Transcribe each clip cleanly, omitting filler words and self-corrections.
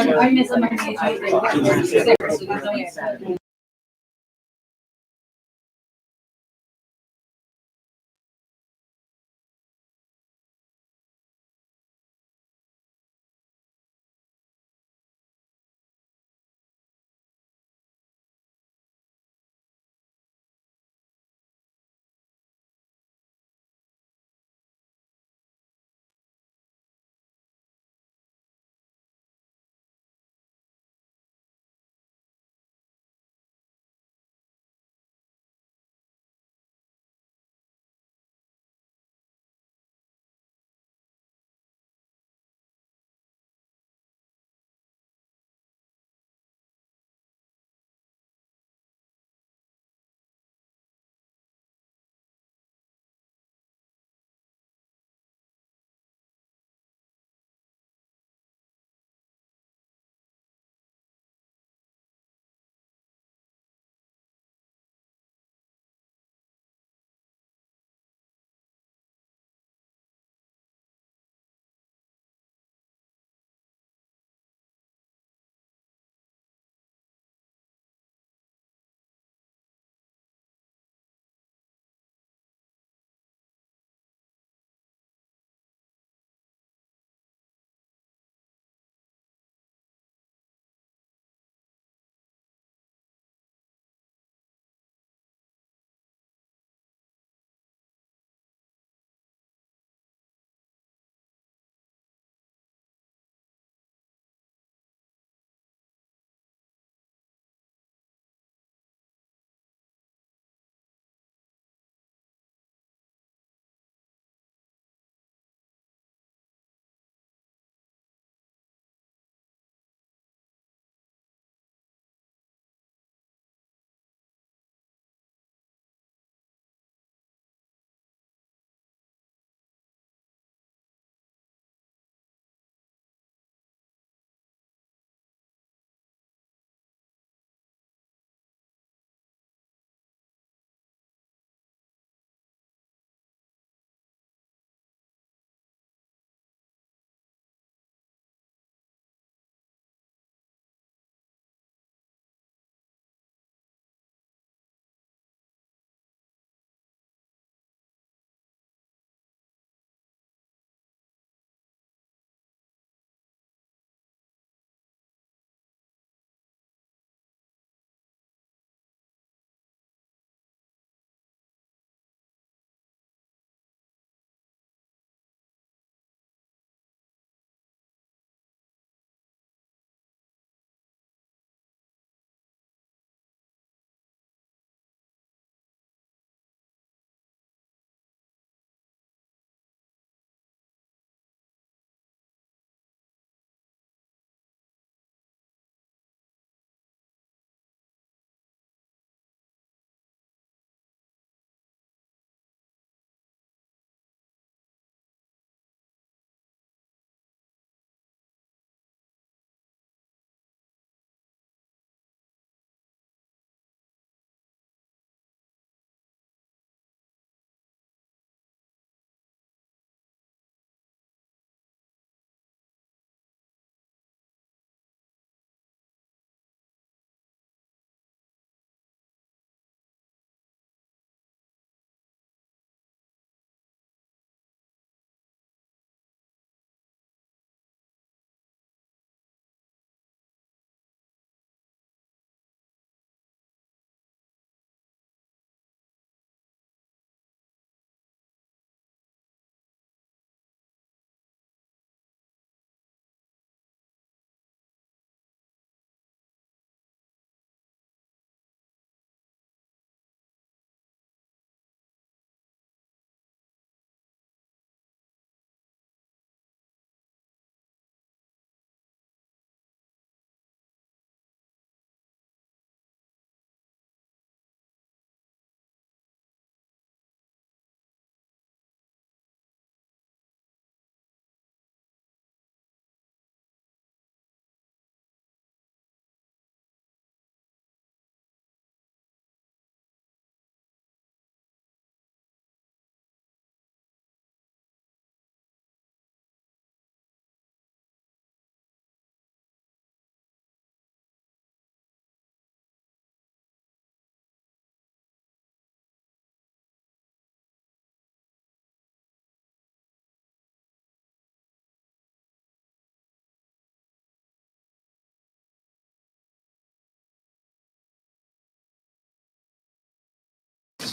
I miss my engagement.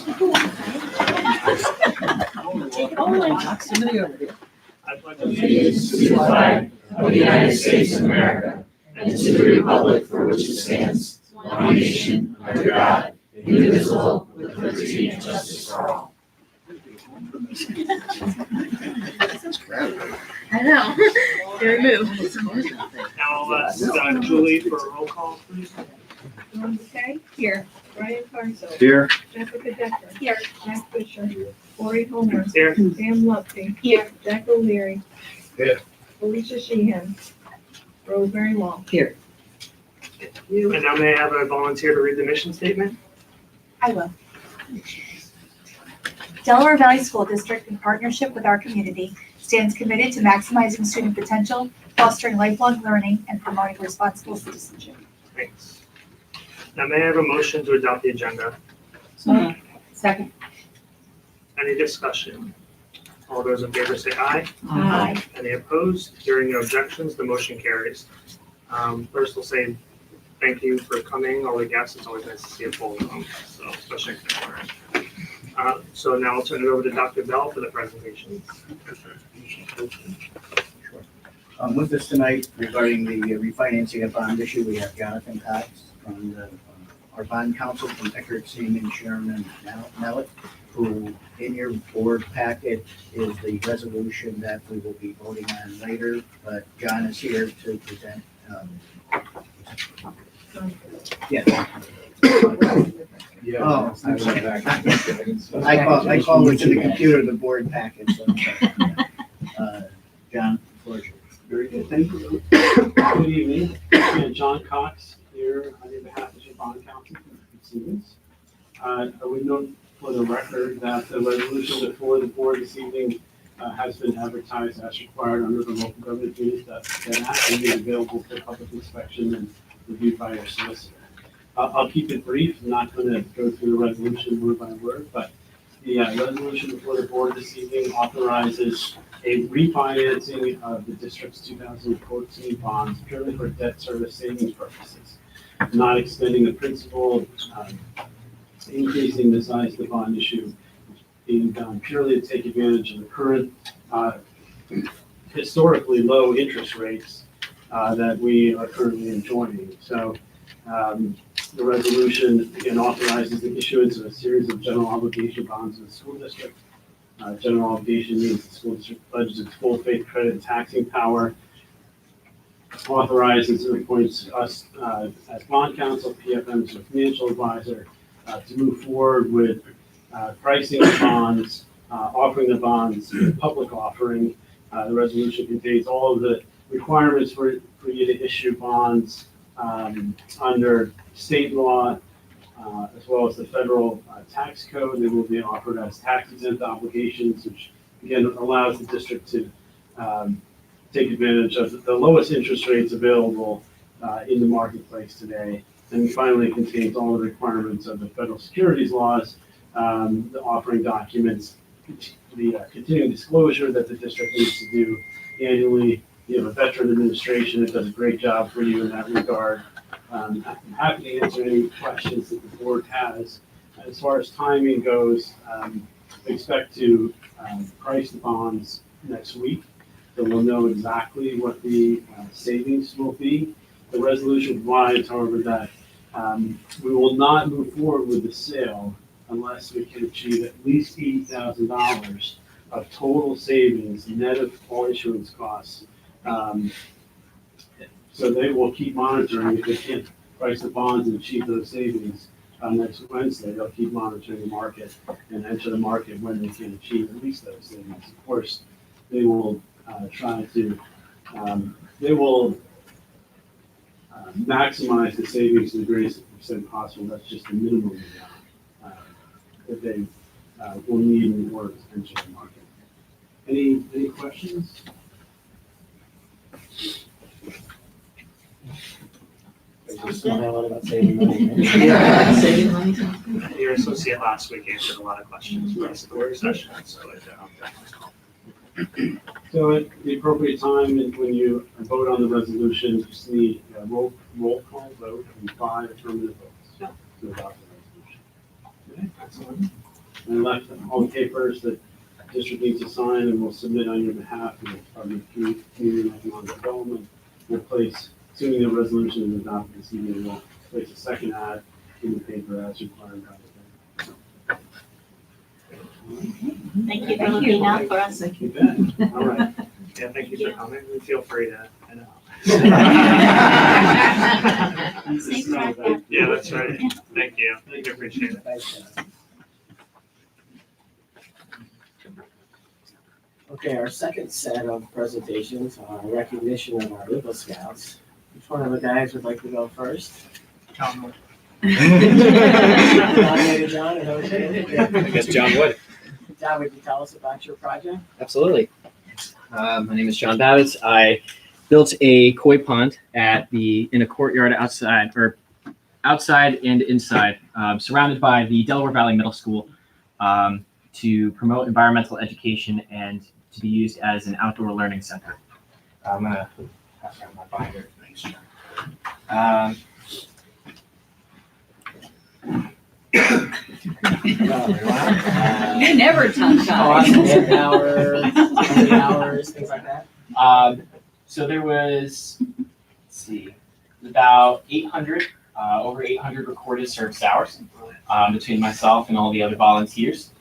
Take it all in. Somebody over there. I pledge allegiance to the flag of the United States of America and to the republic for which it stands, one nation, under God, indivisible, with liberty and justice for all. I know. Very moved. Now, Julie for a roll call, please. Dawn McKay, Here. Brian Carnso, Here. Jessica Decker, Here. Jack Fisher, Lori Homer, Here. Sam Lupke, Here. Jack O'Leary. Here. Alicia Sheehan, Rosemary Wall. Here. And now may I have a volunteer to read the mission statement? I will. Delaware Valley School District, in partnership with our community, stands committed to maximizing student potential, fostering lifelong learning, and promoting responsible citizenship. Thanks. Now may I have a motion to adopt the agenda? Second. Any discussion? All those in favor say aye. Aye. Any opposed? Hearing no objections, the motion carries. First, we'll say thank you for coming, all the guests. It's always nice to see a full room, so especially if they're foreign. So now I'll turn it over to Dr. Bell for the presentation. With us tonight regarding the refinancing of bond issue, we have Jonathan Cox from our bond counsel from Eckert, Seaman, Sherman, and Mallett, who in your board packet is the resolution that we will be voting on later, but John is here to present. Yeah. Oh, I'm sorry. I call what's in the computer the board packet. So, John, the floor is yours. Very good, thank you. Good evening, I'm John Cox here on behalf of your bond counsel from Siemens. I would note for the record that the resolution before the board this evening has been advertised as required under the local government duties that actually is available for public inspection and reviewed by your solicitor. I'll keep it brief. I'm not going to go through the resolution word by word, but the resolution before the board this evening authorizes a refinancing of the district's 2014 bonds purely for debt service savings purposes, not extending the principal, increasing the size of the bond issue, being done purely to take advantage of the current historically low interest rates that we are currently enjoying. So the resolution again authorizes the issuance of a series of general obligation bonds in the school district. General obligation means the school district pledges its full faith, credit, and taxing power. Authorizes and appoints us as bond counsel, PFM as a financial advisor, to move forward with pricing the bonds, offering the bonds, public offering. The resolution contains all of the requirements for you to issue bonds under state law, as well as the federal tax code. They will be offered as tax exempt obligations, which again allows the district to take advantage of the lowest interest rates available in the marketplace today. And finally, it contains all the requirements of the federal securities laws, the offering documents, the continuing disclosure that the district needs to do annually. You have a veteran administration that does a great job for you in that regard. I'm happy to answer any questions that the board has. As far as timing goes, we expect to price the bonds next week. So we'll know exactly what the savings will be. The resolution provides, however, that we will not move forward with the sale unless we can achieve at least $80,000 of total savings net of all issuance costs. So they will keep monitoring. If they can't price the bonds and achieve those savings next Wednesday, they'll keep monitoring the market and enter the market when they can achieve at least those savings. Of course, they will try to, maximize the savings to the greatest extent possible. That's just the minimum amount that they will need in order to enter the market. Any questions? Yeah, saving money. Your associate last week answered a lot of questions for us at the work session, so So at the appropriate time, and when you vote on the resolution, you just need a roll call vote and 5 affirmative votes to adopt the resolution. Okay, Excellent. I left all the papers that district needs to sign, and we'll submit on your behalf to the Department of Community and Economic Development. We'll place, assuming the resolution is adopted this evening, we'll place a second ad in the paper as required by the. Thank you for looking out for us. You bet. All right. Yeah, thank you for coming. And feel free to, I know. Safe drive back. Yeah, that's right. Thank you. I appreciate it. Okay, our second set of presentations are recognition of our Eagle Scouts. Which one of the guys would like to go first? Tom, Nominated John, is that what you did? I guess John would. John, would you tell us about your project? Absolutely. My name is John Babbitt. I built a koi pond in a courtyard outside and inside, surrounded by the Delaware Valley Middle School, to promote environmental education and to be used as an outdoor learning center. I'm gonna pass around my binder. You never touch Cost, man-hour, how many hours, things like that? So there was, let's see, about 800, over 800 recorded service hours between myself and all the other volunteers.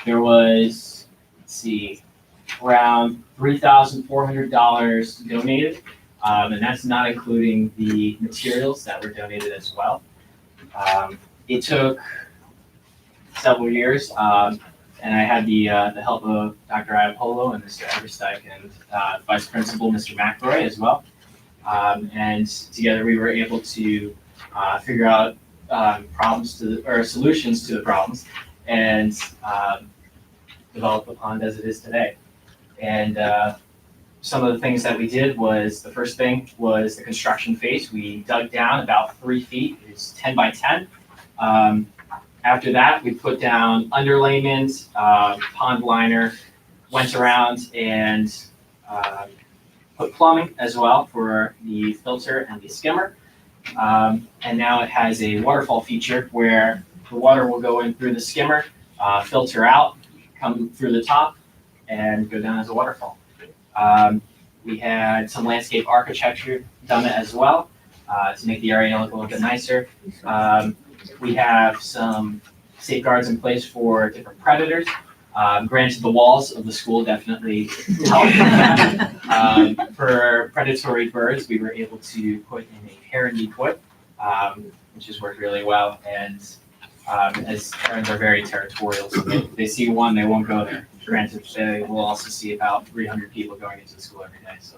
There was, let's see, around $3,400 donated, and that's not including the materials that were donated as well. It took several years, and I had the help of Dr. Iapolo and Mr. Eversteig and Vice Principal Mr. McRoy as well. And together we were able to figure out solutions to the problems and develop the pond as it is today. And some of the things that we did was, the first thing was the construction phase. We dug down about 3 feet, it was 10 by 10. After that, we put down underlayment, pond liner, went around and put plumbing as well for the filter and the skimmer. And now it has a waterfall feature where the water will go in through the skimmer, filter out, come through the top, and go down as a waterfall. We had some landscape architecture done as well to make the area look a little bit nicer. We have some safeguards in place for different predators. Granted, the walls of the school definitely help. For predatory birds, we were able to put in a heron decoy, which has worked really well. And as herons are very territorial, so they see one, they won't go there. Granted, they will also see about 300 people going into the school every day, so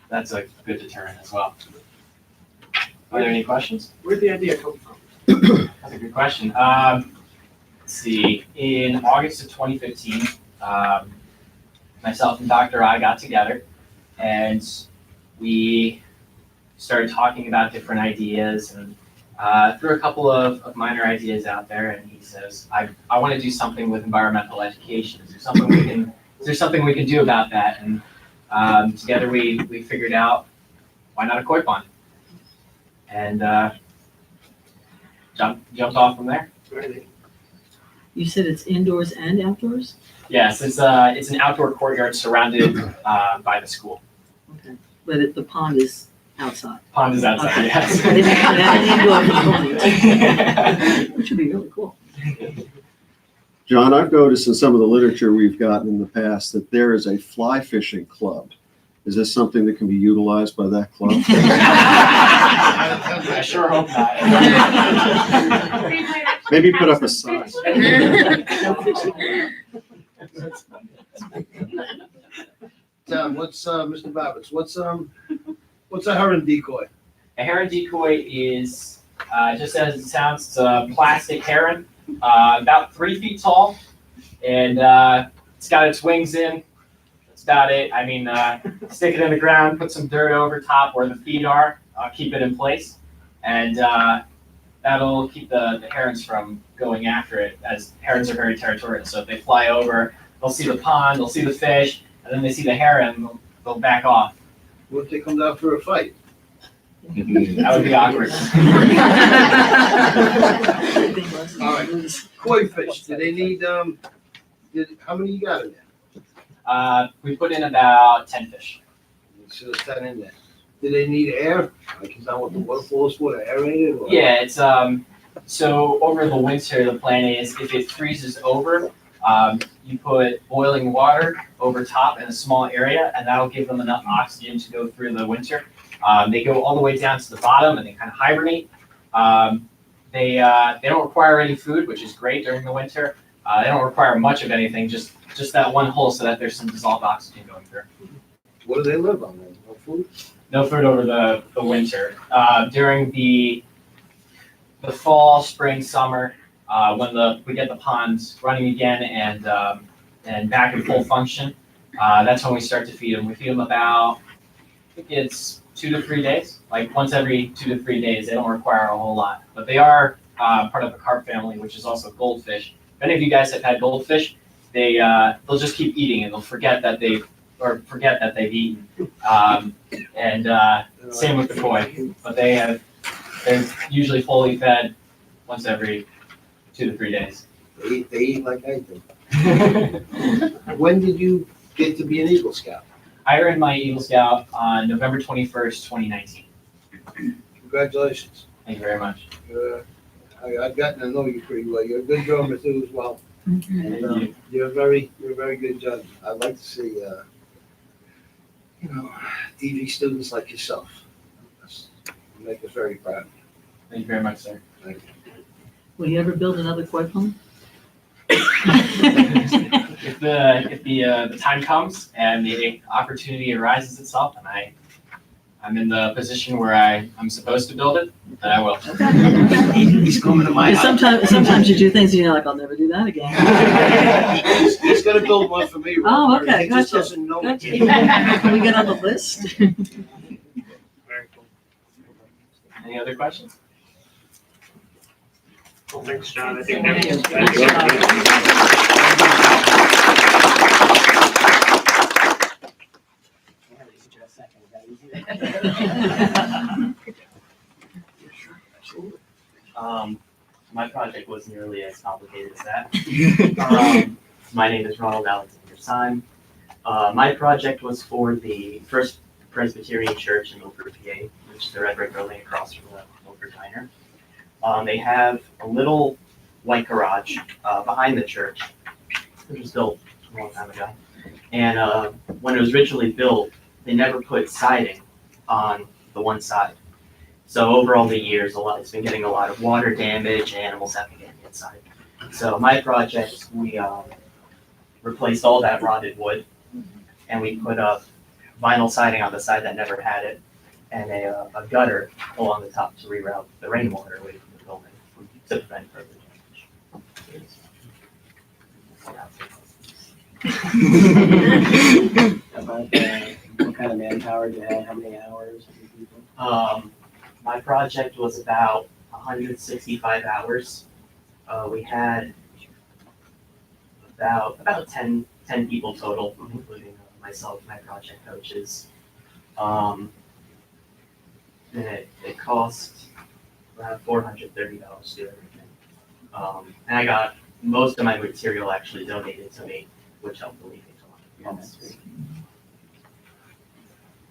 that's a good deterrent as well. Are there any questions? Where'd the idea come from? That's a good question. Let's see, in August of 2015, myself and Dr. I got together and we started talking about different ideas and threw a couple of minor ideas out there, and he says, I want to do something with environmental education. Is there something we can do about that? And together we figured out, why not a koi pond? And jumped off from there. Right. You said it's indoors and outdoors? Yes, it's an outdoor courtyard surrounded by the school. Okay, but the pond is outside. Pond is outside, Okay. yes. I didn't have an indoor component, which would be really cool. John, I've noticed in some of the literature we've gotten in the past that there is a fly fishing club. Is this something that can be utilized by that club? I sure hope not. Maybe put up a sign. Tom, Mr. Babbitts, what's a heron decoy? A heron decoy is, just as it sounds, it's a plastic heron, about 3 feet tall, and it's got its wings in. That's about it. I mean, stick it in the ground, put some dirt over top where the feet are, keep it in place, and that'll keep the herons from going after it, as herons are very territorial. So if they fly over, they'll see the pond, they'll see the fish, and then they see the heron, they'll back off. What if they come down for a fight? That would be awkward. All right. Koi fish, do they need, how many you got in there? We put in about 10 fish. So there's 10 in there. Do they need air? Like, is that what the waterfall is for, aerated or? Yeah, it's, so over the winter, the plan is if it freezes over, you put boiling water over top in a small area, and that'll give them enough oxygen to go through the winter. They go all the way down to the bottom and they kind of hibernate. They don't require any food, which is great during the winter. They don't require much of anything, just that one hole so that there's some dissolved oxygen going through. What do they live on then? No food? No food over the winter. During the fall, spring, summer, when we get the ponds running again and back in full function, that's when we start to feed them. We feed them about, I think it's 2 to 3 days, like once every 2 to 3 days. They don't require a whole lot, but they are part of the carp family, which is also goldfish. If any of you guys have had goldfish, they'll just keep eating and they'll forget that they've eaten. Same with the koi, but they're usually fully fed once every 2 to 3 days. They eat like I do. When did you get to be an Eagle Scout? I earned my Eagle Scout on November 21st, 2019. Congratulations. Thank you very much. I've gotten to know you pretty well. You're a good drummer too as well. Thank And, you. you're a very good judge. I'd like to see, DV students like yourself. You make us very proud. Thank you very much, sir. Thank you. Will you ever build another koi pond? If the time comes and the opportunity arises itself, and I'm in the position where I'm supposed to build it, then I will. He's coming to my house. Sometimes you do things and you're like, I'll never do that again. He's gonna build one for me. Oh, Robert. okay, He just gotcha. doesn't know it Gotcha. yet. Can we get on the list? Very cool. Any other questions? Well, thanks, John. I think Thank you. My project wasn't nearly as complicated as that. My name is Ronald Alexander Syme. My project was for the First Presbyterian Church in Milford, PA, which is the red brick building across from the Milford Diner. They have a little white garage behind the church, which was built a long time ago. And when it was originally built, they never put siding on the one side. So over all the years, it's been getting a lot of water damage, animals have been getting inside. So my project, we replaced all that rotted wood, and we put up vinyl siding on the side that never had it, and a gutter along the top to reroute the rainwater away from the building to prevent further damage. About, what kind of manpower do you have? How many hours? How many people? My project was about 165 hours. We had about 10 people total, including myself, my project coaches. And it cost around $430 to do everything. And I got most of my material actually donated to me, which helped alleviate a lot of costs.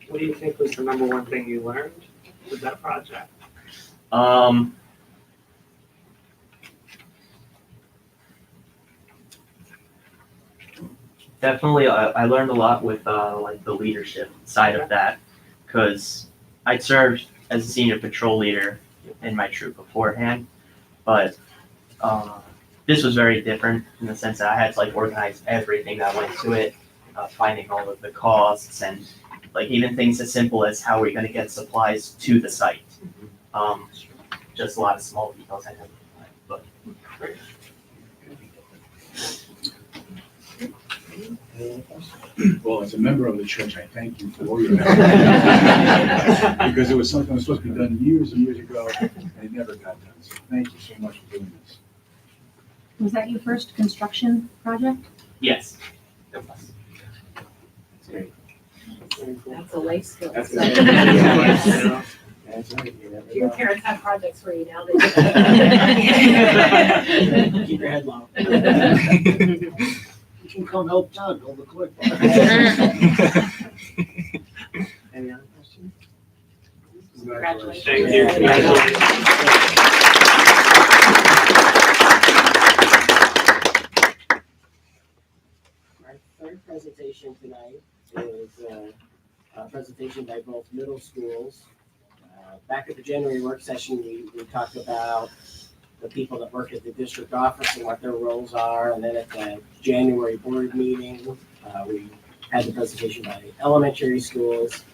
What do you think was the number one thing you learned with that project? Definitely, I learned a lot with like the leadership side of that, because I'd served as a senior patrol leader in my troop beforehand, but this was very different in the sense that I had to like organize everything that went to it, finding all of the costs and like even things as simple as how we're going to get supplies to the site. Just a lot of small details I had to find, but. Well, as a member of the church, I thank you for all your effort. Because it was something that was supposed to be done years and years ago, and it never got done. So thank you so much for doing this. Was that your first construction project? Yes. That's a life skill. That's Your parents have projects for you now. Keep your head low. You can come help John build the clip. Any other questions? Thank you. Our third presentation tonight is a presentation by both middle schools. Back at the January work session, we talked about the people that work at the district office and what their roles are. And then at the January board meeting, we had the presentation by elementary schools.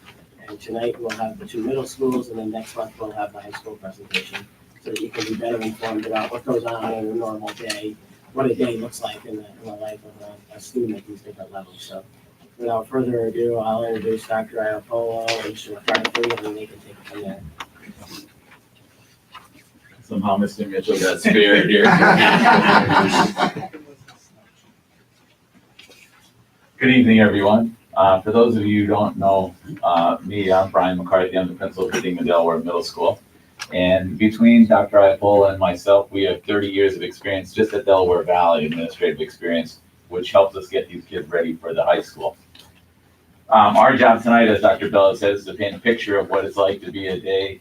And tonight we'll have the two middle schools, and then next month we'll have the high school presentation, so that you can be better informed about what goes on in a normal day, what a day looks like in the life of a student at these different levels. So without further ado, I'll introduce Dr. Iapolo and Mr. McCarthy, and then they can take it from there. Somehow Mr. Mitchell got spared here. Good evening, everyone. For those of you who don't know me, I'm Brian McCarthy. I'm the principal of Dingman Delaware Middle School. And between Dr. Iapolo and myself, we have 30 years of experience just at Delaware Valley, administrative experience, which helps us get these kids ready for the high school. Our job tonight, as Dr. Bella says, is to paint a picture of what it's like to be a day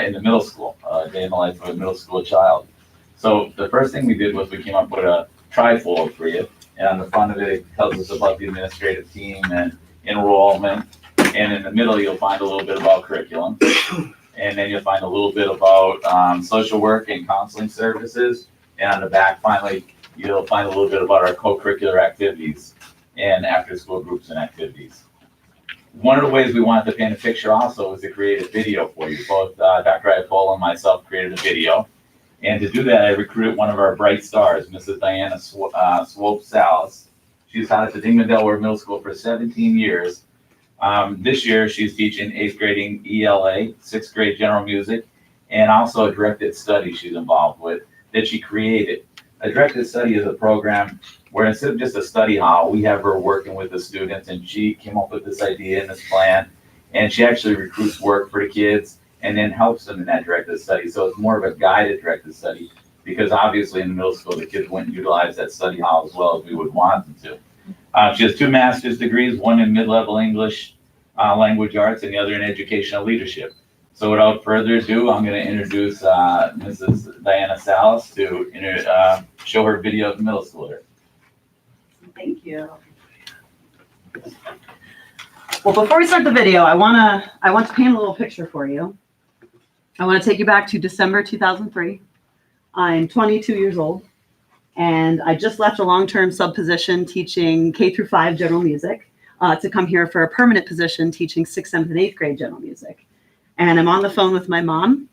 in the middle school, a day in the life of a middle school child. So the first thing we did was we came up with a trifold for you. And on the front of it, it tells us about the administrative team and enrollment. And in the middle, you'll find a little bit about curriculum. And then you'll find a little bit about social work and counseling services. And on the back, finally, you'll find a little bit about our co-curricular activities and after-school groups and activities. One of the ways we wanted to paint a picture also was to create a video for you. Both Dr. Iapolo and myself created a video. And to do that, I recruited one of our bright stars, Mrs. Diana Swope-Salas. She's taught at the Dingman Delaware Middle School for 17 years. This year, she's teaching 8th grading ELA, 6th grade general music, and also a directed study she's involved with that she created. A directed study is a program where instead of just a study hall, we have her working with the students, and she came up with this idea and this plan, and she actually recruits work for the kids and then helps them in that directed study. So it's more of a guided directed study, because obviously in the middle school, the kids wouldn't utilize that study hall as well as we would want them to. She has 2 master's degrees, one in mid-level English language arts and the other in educational leadership. So without further ado, I'm going to introduce Mrs. Diana Salas to show her video of the middle schooler. Thank you. Well, before we start the video, I want to paint a little picture for you. I want to take you back to December 2003. I'm 22 years old, and I just left a long-term sub position teaching K through 5 general music to come here for a permanent position teaching 6th, 7th, and 8th grade general music. And I'm on the phone with my mom,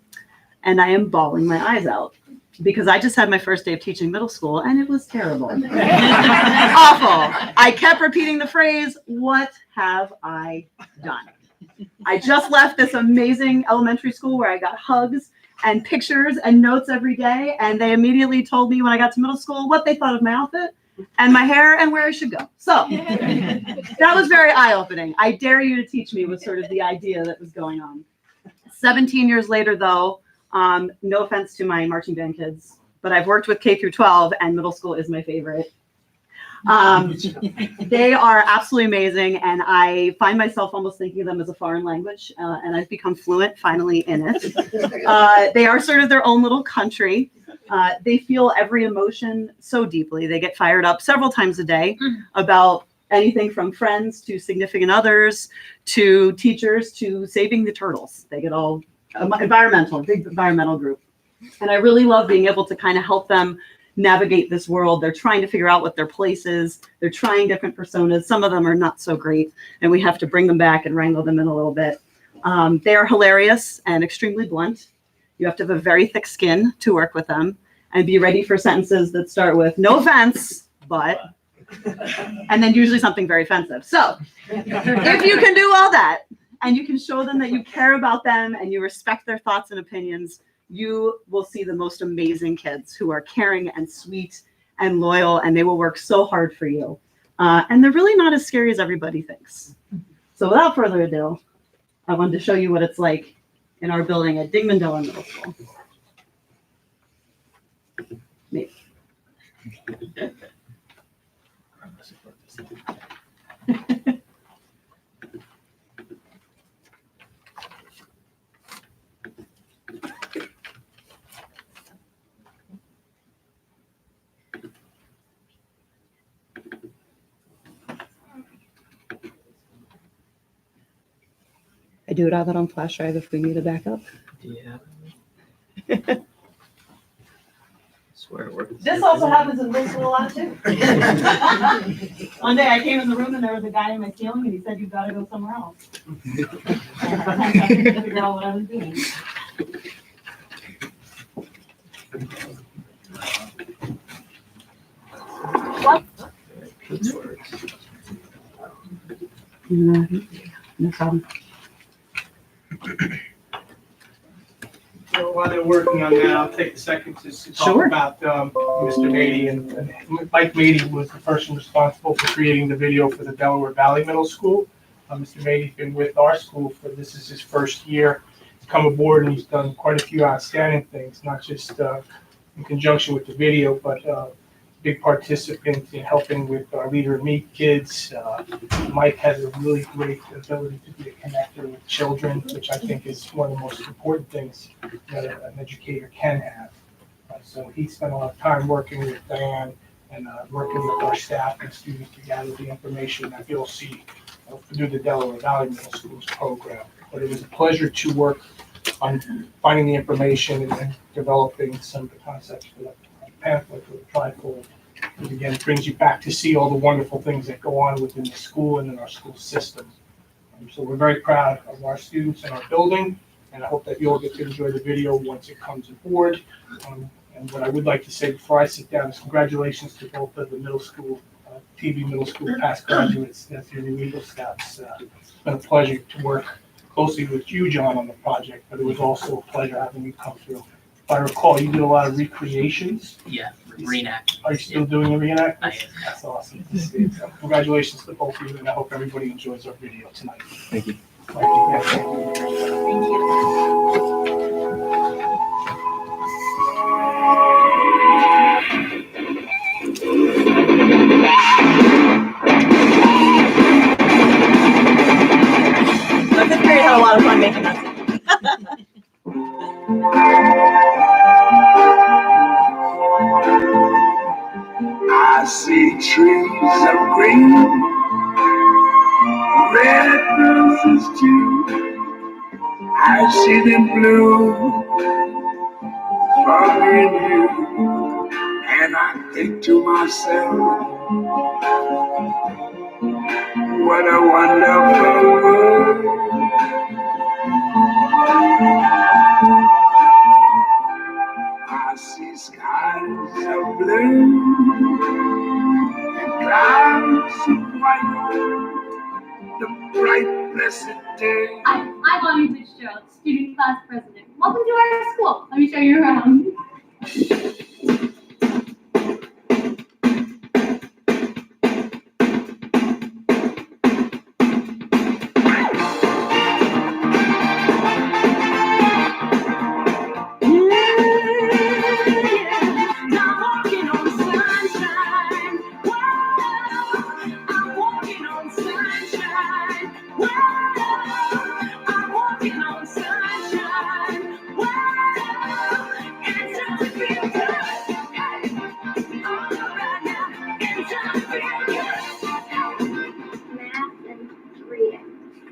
and I am bawling my eyes out because I just had my first day of teaching middle school, and it was terrible. Awful. I kept repeating the phrase, "What have I done?" I just left this amazing elementary school where I got hugs and pictures and notes every day, and they immediately told me when I got to middle school what they thought of my outfit and my hair and where I should go. So that was very eye-opening. I dare you to teach me was sort of the idea that was going on. 17 years later, though, no offense to my marching band kids, but I've worked with K through 12, and middle school is my favorite. They are absolutely amazing, and I find myself almost thinking of them as a foreign language, and I've become fluent finally in it. They are sort of their own little country. They feel every emotion so deeply. They get fired up several times a day about anything from friends to significant others to teachers to saving the turtles. They get all environmental, big environmental group. And I really love being able to kind of help them navigate this world. They're trying to figure out what their place is. They're trying different personas. Some of them are not so great, and we have to bring them back and wrangle them in a little bit. They are hilarious and extremely blunt. You have to have a very thick skin to work with them and be ready for sentences that start with "no offense, but," and then usually something very offensive. So if you can do all that and you can show them that you care about them and you respect their thoughts and opinions, you will see the most amazing kids who are caring and sweet and loyal, and they will work so hard for you. And they're really not as scary as everybody thinks. So without further ado, I wanted to show you what it's like in our building at Dingman Middle School. Me. I do have it on flash drive if we need a backup. Yeah. Swear it works. This also happens in middle school a lot too. One day I came in the room and there was a guy in my ceiling and he said, "You've got to go somewhere else." I couldn't figure out what I was doing. This works. No problem. So while they're working on that, I'll take a second to talk Sure. about Mr. Beatty. And Mike Beatty was the person responsible for creating the video for the Delaware Valley Middle School. Mr. Beatty's been with our school this is his first year. He's come aboard and he's done quite a few outstanding things, not just in conjunction with the video, but big participant in helping with our Leader in Me kids. Mike has a really great ability to be a connector with children, which I think is one of the most important things that an educator can have. So he spent a lot of time working with Diane and working with our staff and students to gather the information that you'll see through the Delaware Valley Middle Schools program. But it was a pleasure to work on finding the information and developing some of the concepts for the pamphlet or the trifold. And again, it brings you back to see all the wonderful things that go on within the school and in our school system. So we're very proud of our students and our building, and I hope that you'll get to enjoy the video once it comes aboard. And what I would like to say before I sit down is congratulations to both of the middle school, TV middle school past graduates, that's your new Eagle Scouts. It's been a pleasure to work closely with you, John, on the project, but it was also a pleasure having you come through. If I recall, you did a lot of recreations. Yeah, reenact. Are you still doing a reenact? I am. That's awesome to see. So congratulations to both of you, and I hope everybody enjoys our video tonight. Thank you. Thank you. My fifth grade had a lot of fun making that. I see trees of green, red roses too. I see them bloom for me and you. And I think to myself, what a wonderful world. I see skies of blue and clouds of white, the bright blessed day. Hi, I'm Bonnie Fitzgerald, student class president. Welcome to our school. Let me show you around.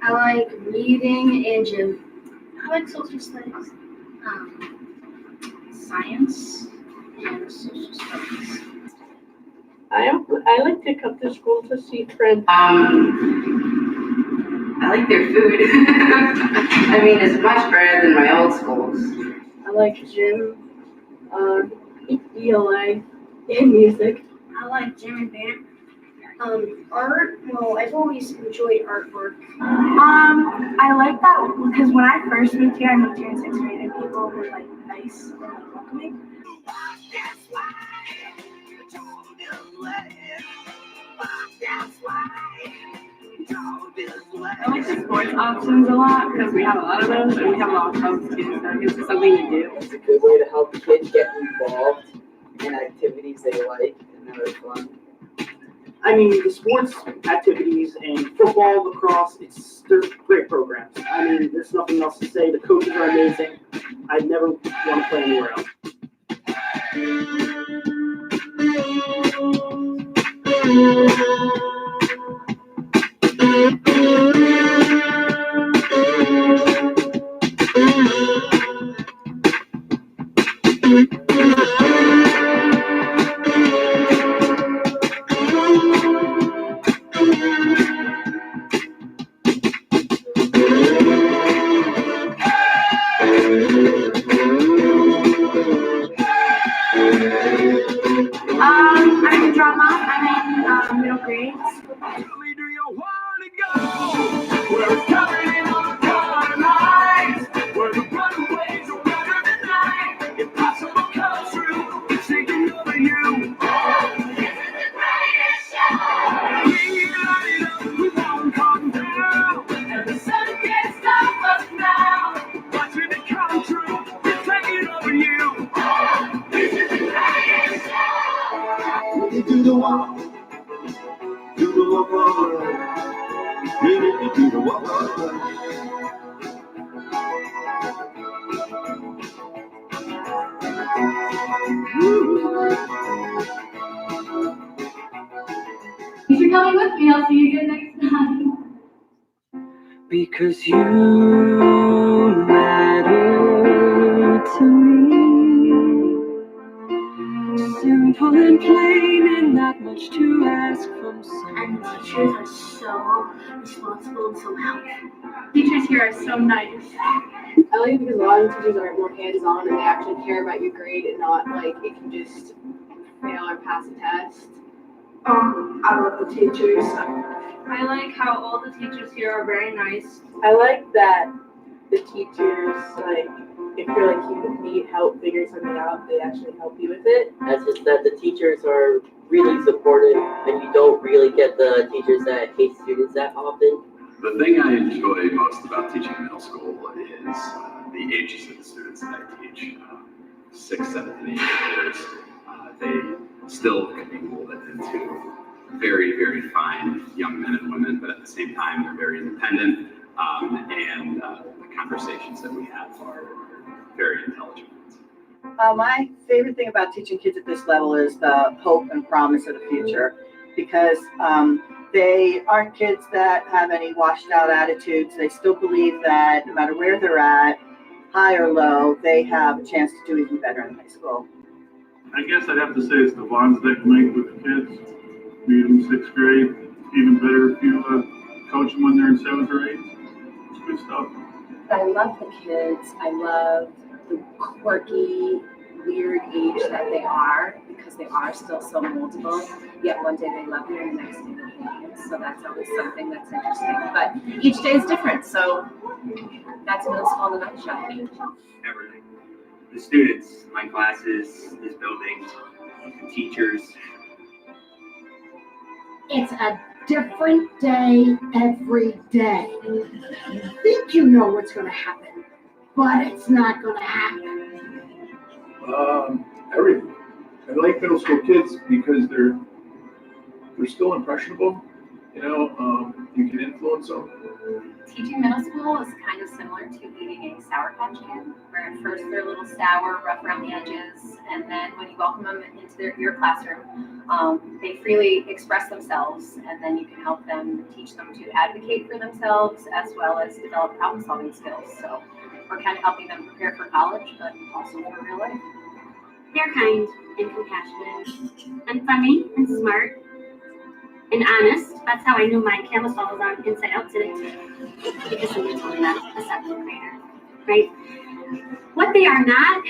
I like reading and gym. I like social studies, science, and social studies. I like to come to school to see friends. I like their food. I mean, it's much better than my old schools. I like gym, ELA, and music. I like gym and band. Art, well, I've always enjoyed artwork. I like that because when I first moved here, I moved here in sixth grade, and people were like nice and like welcoming. I like the sports options a lot because we have a lot of those and we have a lot of folks too, so it's just something to do. It's a good way to help the kids get involved in activities they like and that are fun. I mean, the sports activities and football, lacrosse, they're great programs. I mean, there's nothing else to say. The coaches are amazing. I'd never want to play anywhere else. I'm in drama. I'm in middle grades. Where it's covered in all color lights, where the runaways are weather the night. Impossible comes true, it's taking over you. This is the greatest show. We light it up, we won't come down, and the sun can't stop us now. Watching it come true, it's taking over you. This is the greatest show. You do the walk, do the walk. You do the walk. Thanks for coming with me. I'll see you again next time. Because you matter to me. Simple and plain and not much to ask from And someone. teachers are so responsible and so helpful. Teachers here are so nice. I like it because a lot of teachers are more hands-on and they actually care about your grade and not like if you just fail or pass a test. I love the teachers. I like how all the teachers here are very nice. I like that the teachers, like, if you're like you need help figuring something out, they actually help you with it. That's just that the teachers are really supportive and you don't really get the teachers that hate students that often. The thing I enjoy most about teaching middle school is the ages of the students that I teach. 6, 7, and 8 years. They still can be molded into very, very fine young men and women, but at the same time, they're very independent, and the conversations that we have are very intelligent. My favorite thing about teaching kids at this level is the hope and promise of the future, because they aren't kids that have any washed out attitudes. They still believe that no matter where they're at, high or low, they have a chance to do even better in high school. I guess I'd have to say it's the bonds that you make with the kids. Meet them 6th grade, even better if you coach them when they're in 7th or 8th. It's good stuff. I love the kids. I love the quirky, weird age that they are because they are still so moldable. Yet one day they love you and the next day they hate you. So that's always something that's interesting. But each day is different. So that's middle school in a nutshell. Everything. The students, my classes, this building, the teachers. It's a different day every day. You think you know what's going to happen, but it's not going to happen. Everything. I like middle school kids because they're still impressionable. You know, you can influence them. Teaching middle school is kind of similar to eating a Sour Patch Kid, where at first they're a little sour, rough around the edges, and then when you welcome them into your classroom, they freely express themselves, and then you can help them, teach them to advocate for themselves, as well as develop problem-solving skills. So we're kind of helping them prepare for college, but also for real life. They're kind and compassionate and funny and smart and honest. That's how I knew my camel stall was on inside out today. Because somebody told me that, a 7th grader, right? What they are not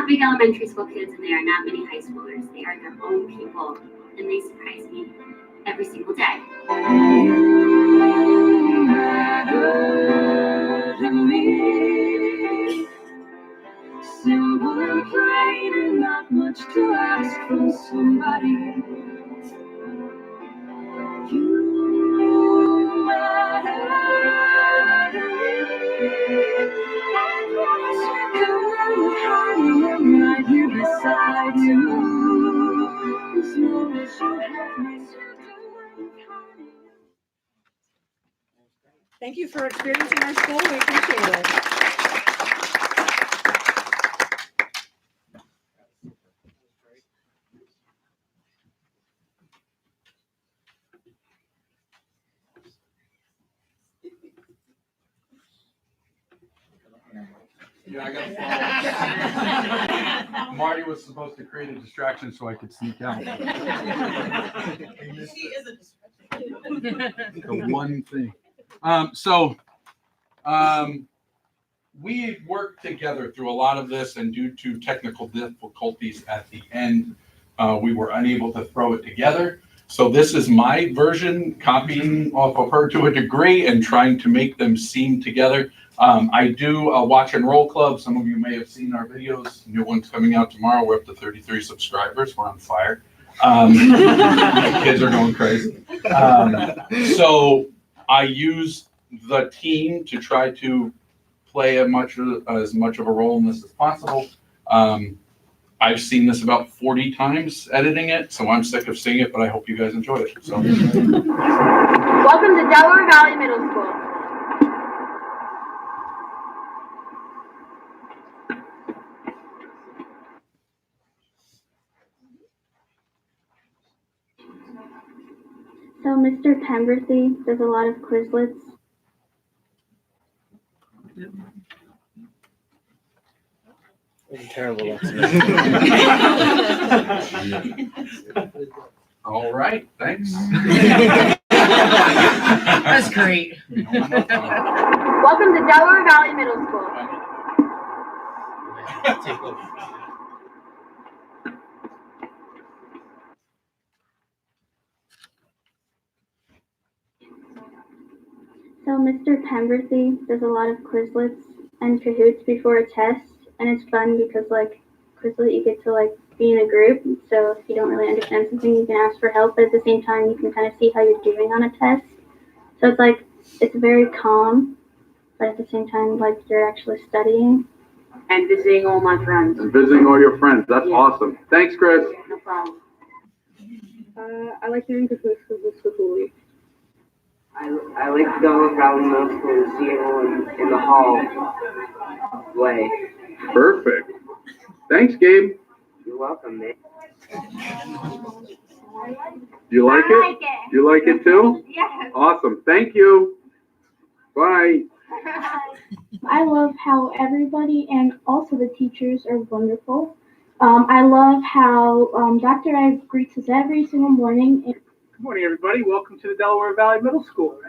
big elementary school kids and they are not mini high schoolers. They are their own people and they surprise me every single day. You matter to me. Simple and plain and not much to ask from somebody. You Thank you for experiencing our school. We appreciate it. Yeah, I got Marty was supposed to create a distraction so I could sneak out. She is a distraction. The one thing. We worked together through a lot of this, and due to technical difficulties at the end, we were unable to throw it together. So this is my version, copying off of her to a degree and trying to make them seem together. I do a watch and roll club. Some of you may have seen our videos. New one's coming out tomorrow. We're up to 33 subscribers. We're on fire. The kids are going crazy. So I use the team to try to play as much of a role in this as possible. I've seen this about 40 times editing it, so I'm sick of seeing it, but I hope you guys enjoy it. So. Welcome to Delaware Valley Middle School. So Mr. Pemberthy does a lot of Quizlets. Terrible. All right, thanks. That's great. Welcome to Delaware Valley Middle School. So Mr. Pemberthy does a lot of Quizlets and Kahoots before a test, and it's fun because like Quizlet you get to like be in a group, so if you don't really understand something you can ask for help, but at the same time you can kind of see how you're doing on a test. So it's like, it's very calm, but at the same time like you're actually studying. And visiting all my friends. And visiting all your friends. That's awesome. Thanks, Chris. No problem. I like doing Kahoots because it's so cool. I like to go around Middle School and see everyone in the hall way. Perfect. Thanks, Gabe. You're welcome, man. You like it? I like it. You like it too? Yes. Awesome. Thank you. Bye. I love how everybody and also the teachers are wonderful. I love how Dr. Ive greets us every single morning Good morning, everybody. Welcome to the Delaware Valley Middle School.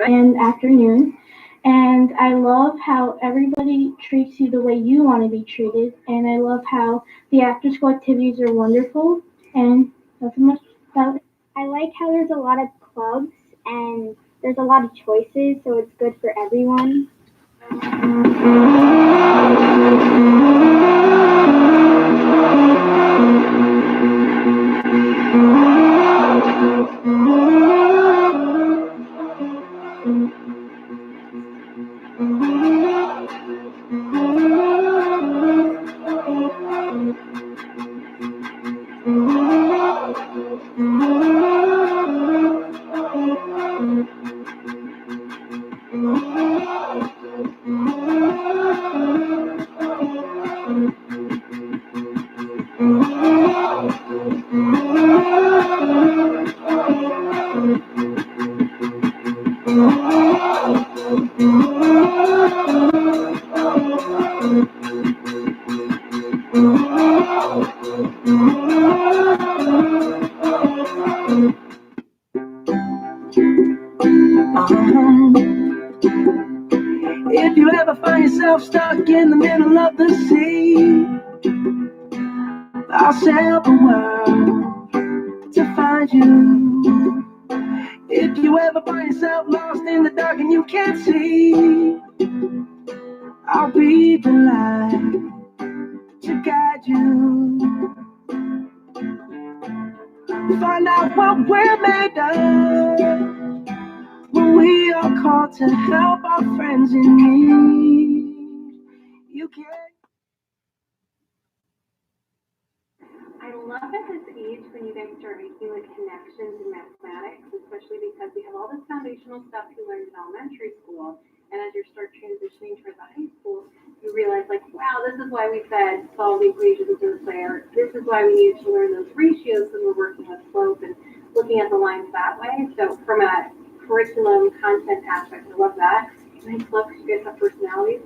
and afternoon. And I love how everybody treats you the way you want to be treated. And I love how the after school activities are wonderful. And nothing much about it. I like how there's a lot of clubs and there's a lot of choices, so it's good for everyone. If you ever find yourself stuck in the middle of the sea, I'll sail the world to find you. If you ever find yourself lost in the dark and you can't see, I'll be the light to guide you. Find out what we're made of when we are called to help our friends in need. You can. I love at this age when you guys start making the connections in mathematics, especially because we have all this foundational stuff you learned in elementary school, and as you start transitioning towards the high school, you realize like, wow, this is why we said solve the equations this way, or this is why we needed to learn those ratios when we're working with slope and looking at the lines that way. So from a curriculum content aspect, I love that. Nice look, you guys have personalities.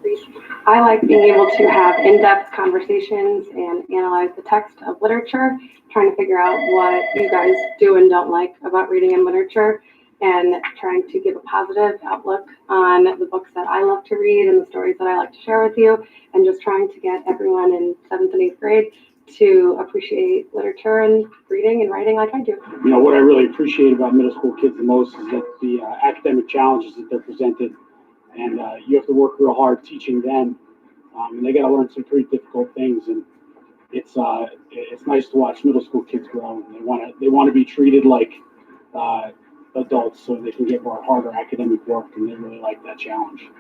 I like being able to have in-depth conversations and analyze the text of literature, trying to figure out what you guys do and don't like about reading and literature, and trying to give a positive outlook on the books that I love to read and the stories that I like to share with you, and just trying to get everyone in 7th and 8th grade to appreciate literature and reading and writing like I do. You know, what I really appreciate about middle school kids the most is that the academic challenges that they're presented, and you have to work real hard teaching them, and they got to learn some pretty difficult things. And it's nice to watch middle school kids grow. They want to be treated like adults, so they can get more harder academic work, and they really like that challenge.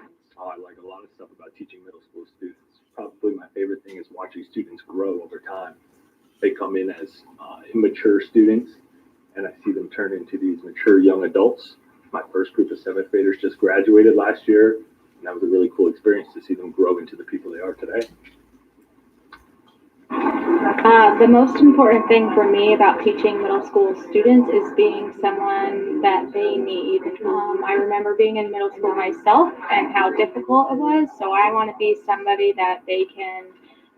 I like a lot of stuff about teaching middle school students. Probably my favorite thing is watching students grow over time. They come in as immature students, and I see them turn into these mature young adults. My first group of 7th graders just graduated last year, and that was a really cool experience to see them grow into the people they are today. The most important thing for me about teaching middle school students is being someone that they need. I remember being in middle school myself and how difficult it was, so I want to be somebody that they can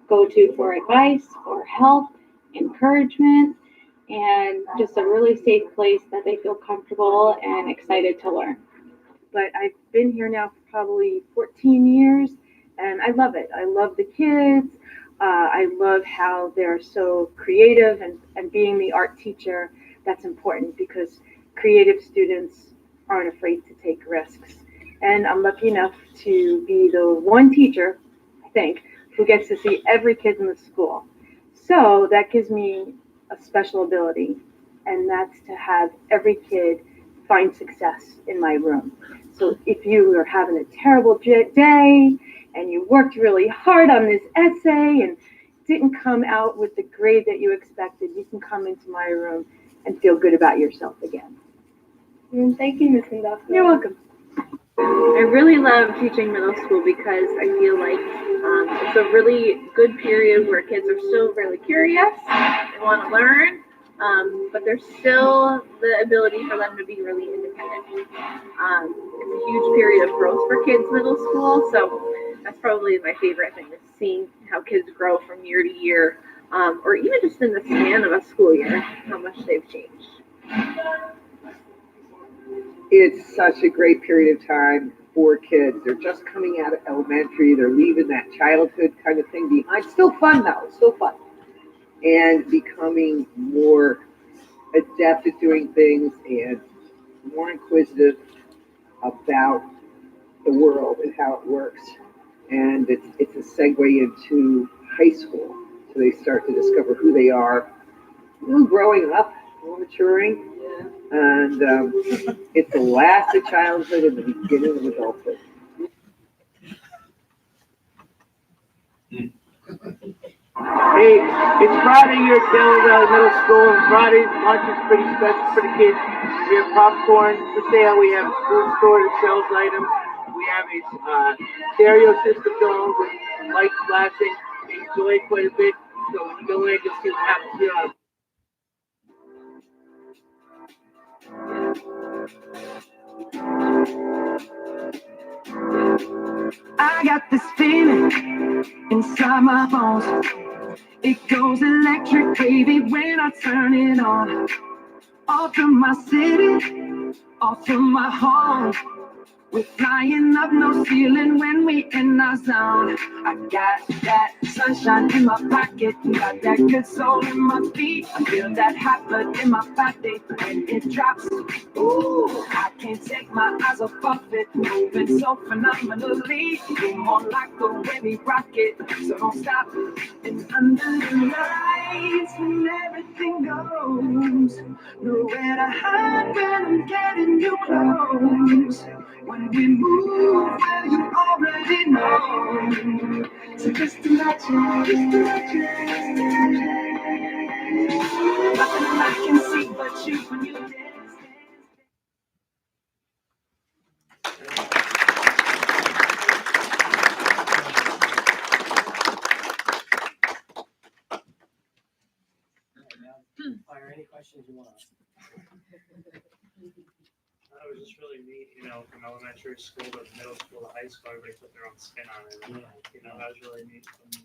go to for advice, for help, encouragement, and just a really safe place that they feel comfortable and excited to learn. But I've been here now for probably 14 years, and I love it. I love the kids. I love how they're so creative, and being the art teacher, that's important because creative students aren't afraid to take risks. And I'm lucky enough to be the one teacher, I think, who gets to see every kid in the school. So that gives me a special ability, and that's to have every kid find success in my room. So if you are having a terrible day and you worked really hard on this essay and didn't come out with the grade that you expected, you can come into my room and feel good about yourself again. Thank you, Ms. Indofka. You're welcome. I really love teaching middle school because I feel like it's a really good period where kids are still really curious, they want to learn, but there's still the ability for them to be really independent. It's a huge period of growth for kids middle school, so that's probably my favorite thing, is seeing how kids grow from year to year, or even just in the span of a school year, how much they've changed. It's such a great period of time for kids. They're just coming out of elementary. They're leaving that childhood kind of thing behind. Still fun though, still fun. And becoming more adept at doing things and more inquisitive about the world and how it works. And it's a segue into high school. So they start to discover who they are, a little growing up, a little maturing. And it's the last of childhood and the beginning of adulthood. Hey, it's Friday here at Taylor Valley Middle School, and Friday's lunch is pretty special for the kids. We have popcorn for sale, we have a food store that sells items, we have a stereo system going with lights flashing. They enjoy it quite a bit, so when you go in, you'll see what happens here. I got this feeling inside my bones. It goes electric, baby, when I turn it on. Off from my city, off from my home. We're flying up no ceiling when we in our zone. I got that sunshine in my pocket, got that good soul in my feet. I feel that hot blood in my body when it drops. Ooh, I can't take my eyes off of it, moving so phenomenally. You're more like the way we rock it, so don't stop. And under the lights when everything goes, nowhere to hide when I'm getting you close. When we move, well, you already know. So just imagine, Nothing I can see but you when you dance. Fire any questions you want. That was just really neat, you know, from elementary school to middle school to high school, everybody put their own spin on it. And, you know, that was really neat. And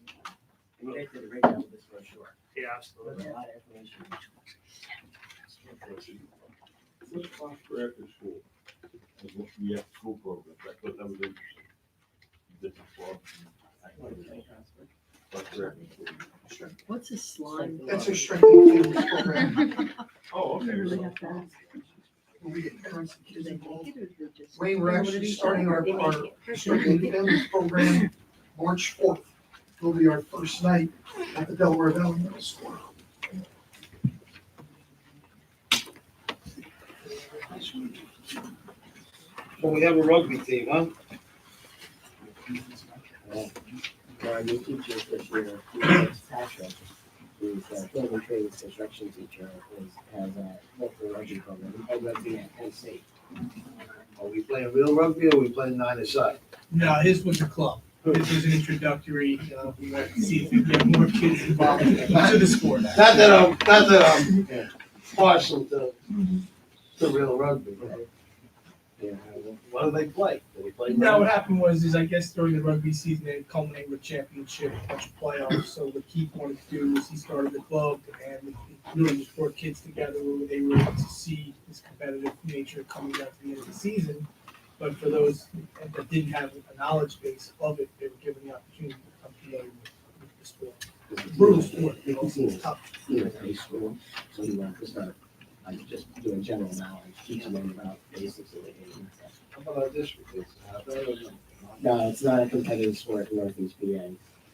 you guys did a great job with this brochure. Yeah, There's absolutely. a lot of information. What's class for after school? We have school programs. I thought that was interesting. Different clubs. What's for after school? What's a slime? That's a strength and fitness program. Oh, okay. Really have to ask. We get parents and kids involved. Just- Wayne, we're actually starting our strength and fitness program March 4th. Will be our first night at the Delaware Valley Middle School. Well, we have a rugby team, huh? Our new teacher this year, Patrick, who's a building trades construction teacher, has a local rugby program. He played rugby at Penn State. Are we playing real rugby or are we playing nine-a-side? No, his was a club. This was an introductory. We wanted to see if we get more kids involved to the sport. Not that I'm partial to real rugby. Yeah. What do they play? Do they play? No, what happened was I guess during the rugby season, it culminated with championship, a bunch of playoffs. So what Keith wanted to do was he started the club and it really just brought kids together where they were able to see this competitive nature coming down to the end of the season. But for those that didn't have a knowledge base of it, they were given the opportunity to come together with the sport. Brutal sport. You can see it in high school, so you want to start just doing general knowledge, teaching them about basics of the game. How about our district? No, it's not a competitive sport in Northeast PA.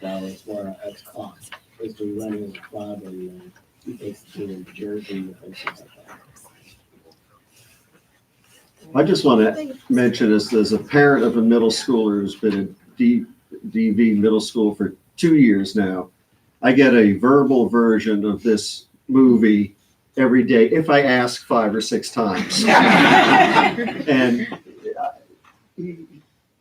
So it's more it's club. It's we run as a club and he takes the team in Jersey and things like that. I just want to mention as a parent of a middle schooler who's been in DV middle school for 2 years now, I get a verbal version of this movie every day if I ask 5 or 6 times. And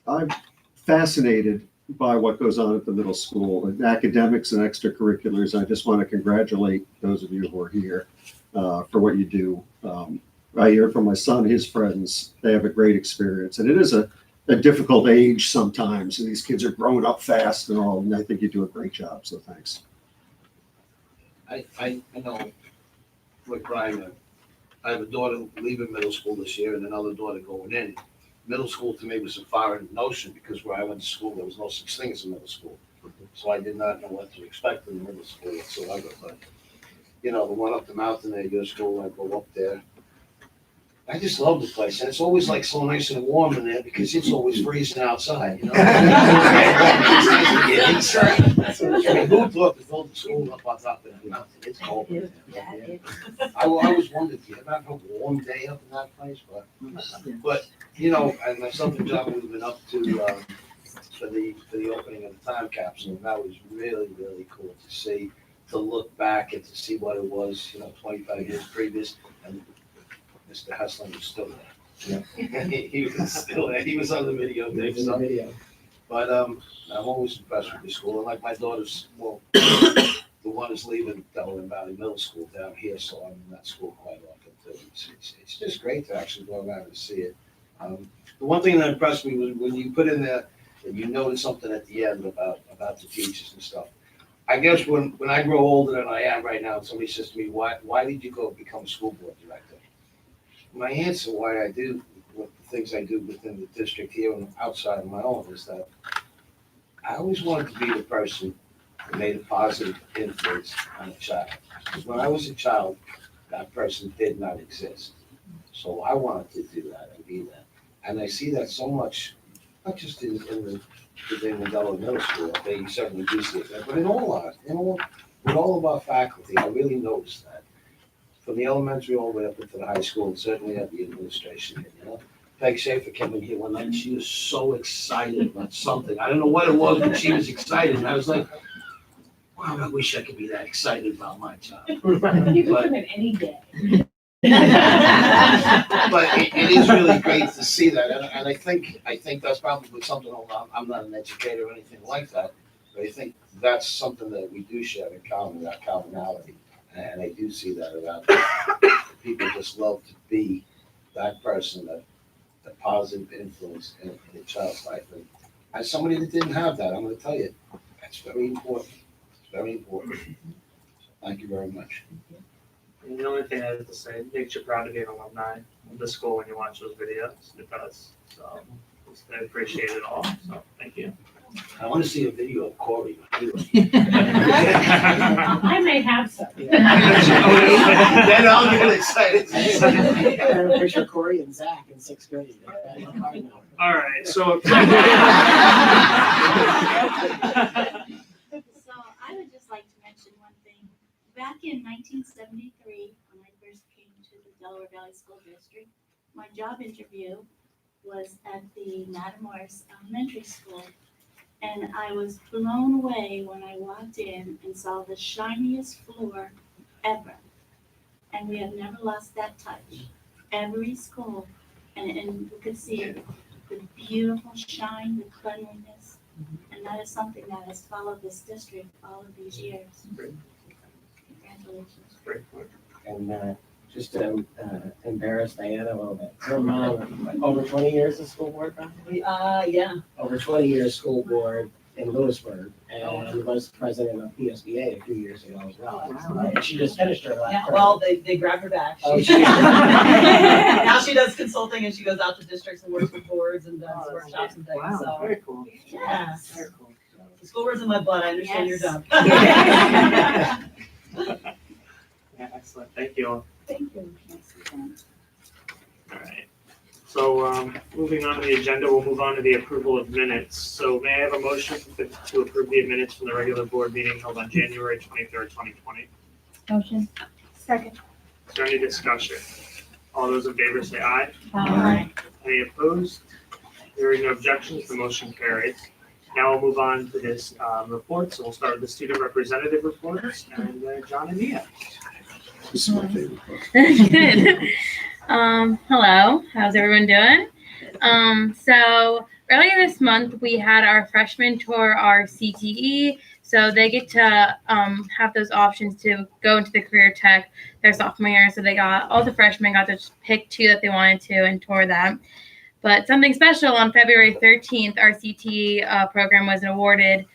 I'm fascinated by what goes on at the middle school and academics and extracurriculars. I just want to congratulate those of you who are here for what you do. I hear from my son, his friends, they have a great experience. And it is a difficult age sometimes. And these kids are growing up fast and all, and I think you do a great job. So thanks. I know, like Brian, I have a daughter leaving middle school this year and another daughter going in. Middle school to me was a foreign notion because where I went to school, there was no such thing as a middle school. So I did not know what to expect in the middle school whatsoever. But, you know, the one up the mountain there, your school, I go up there. I just love the place, and it's always like so nice and warm in there because it's always freezing outside, you know? Inside. I mean, who thought to build the school up on top of that mountain? It's cold. I always wondered, do you ever have a warm day up in that place? But you know, and myself and John, we've been up to, for the opening of the time capsule, and that was really, really cool to see, to look back and to see what it was, you know, 25 years previous, and Mr. Hessling was still there. Yeah. He was still there. He was on the videotape stuff. But I'm always impressed with the school. And like my daughter's, well, the one is leaving Delaware Valley Middle School down here, so I'm in that school quite often too. It's just great to actually go around and see it. The one thing that impressed me was when you put in there and you noted something at the end about the teachers and stuff. I guess when I grow older than I am right now, and somebody says to me, why did you go become a school board director? My answer why I do what the things I do within the district here and outside of my own is that I always wanted to be the person who made a positive influence on a child. Because when I was a child, that person did not exist. So I wanted to do that and be that. And I see that so much, not just in the Delaware Middle School, they certainly do see it, but in all ours, with all of our faculty, I really noticed that. From the elementary all the way up into the high school, and certainly at the administration, you know. Peg Schaefer came in here one night, and she was so excited about something. I don't know what it was, but she was excited. And I was like, wow, I wish I could be that excited about my job. You could But- come in any day. But it is really great to see that, and I think that's probably something, I'm not an educator or anything like that, but I think that's something that we do share in common, that commonality, and I do see that about people just love to be that person, that positive influence in a child's life, and as somebody that didn't have that, I'm gonna tell you, that's very important, it's very important. Thank you very much. And the only thing I have to say, it makes you proud to be an alumni of the school when you watch those videos. It does. So I appreciate it all. So thank you. I wanna see a video of Corey. I may have some. Then I'll get excited. A picture of Corey and Zach in 6th grade. All right, so. So I would just like to mention one thing. Back in 1973, when I first came to the Delaware Valley School District, my job interview was at the Matamoros Elementary School. And I was blown away when I walked in and saw the shiniest floor ever. And we have never lost that touch. Every school, and you could see the beautiful shine, the cleanliness. And that is something that has followed this district all of these years. Congratulations. And just to embarrass Diana a little bit, her mom, over 20 years of school board, probably? Yeah. Over 20 years school board in Lewisburg, and was president of PSBA a few years ago as well. And she just finished her last Yeah, term. well, they grabbed her back. Oh, She- she did. Now she does consulting and she goes out to districts and works with boards and does workshops and things, so. Very cool. Yeah. The school board's in my blood, I understand your job. Yeah, excellent. Thank you all. Thank you. All right. So moving on to the agenda, we'll move on to the approval of minutes. So may I have a motion to approve the minutes from the regular board meeting held on January 23rd, 2020? Motion. Second. Is there any discussion? All those in favor say aye. Aye. Any opposed? Hearing no objections, the motion carries. Now we'll move on to this report. So we'll start with the student representative reports and John and Mia. This is my favorite part. Good. Hello, how's everyone doing? So earlier this month, we had our freshmen tour our CTE. So they get to have those options to go into the career tech their sophomore year. So all the freshmen got to pick 2 that they wanted to and tour that. But something special on February 13th, our CTE program was awarded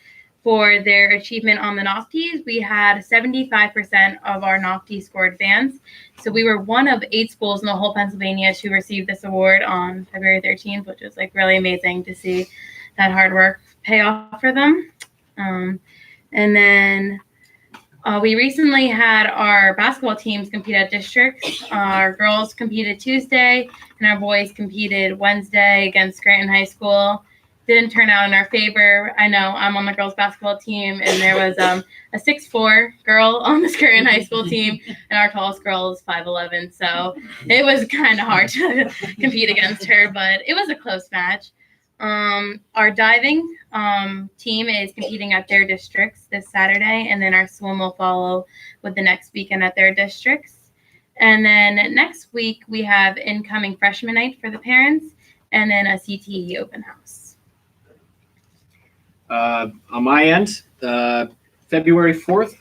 for their achievement on the NOFTs. We had 75% of our NOFT score advanced. So we were one of 8 schools in the whole Pennsylvania to receive this award on February 13th, which was like really amazing to see that hard work pay off for them. And then we recently had our basketball teams compete at districts. Our girls competed Tuesday and our boys competed Wednesday against Scranton High School. Didn't turn out in our favor. I know I'm on the girls basketball team and there was a 6'4" girl on the Scranton High School team and our tallest girl is 5'11". So it was kind of hard to compete against her, but it was a close match. Our diving team is competing at their districts this Saturday, and then our swim will follow with the next weekend at their districts. And then next week we have incoming freshman night for the parents, and then a CTE open house. On my end, February 4th,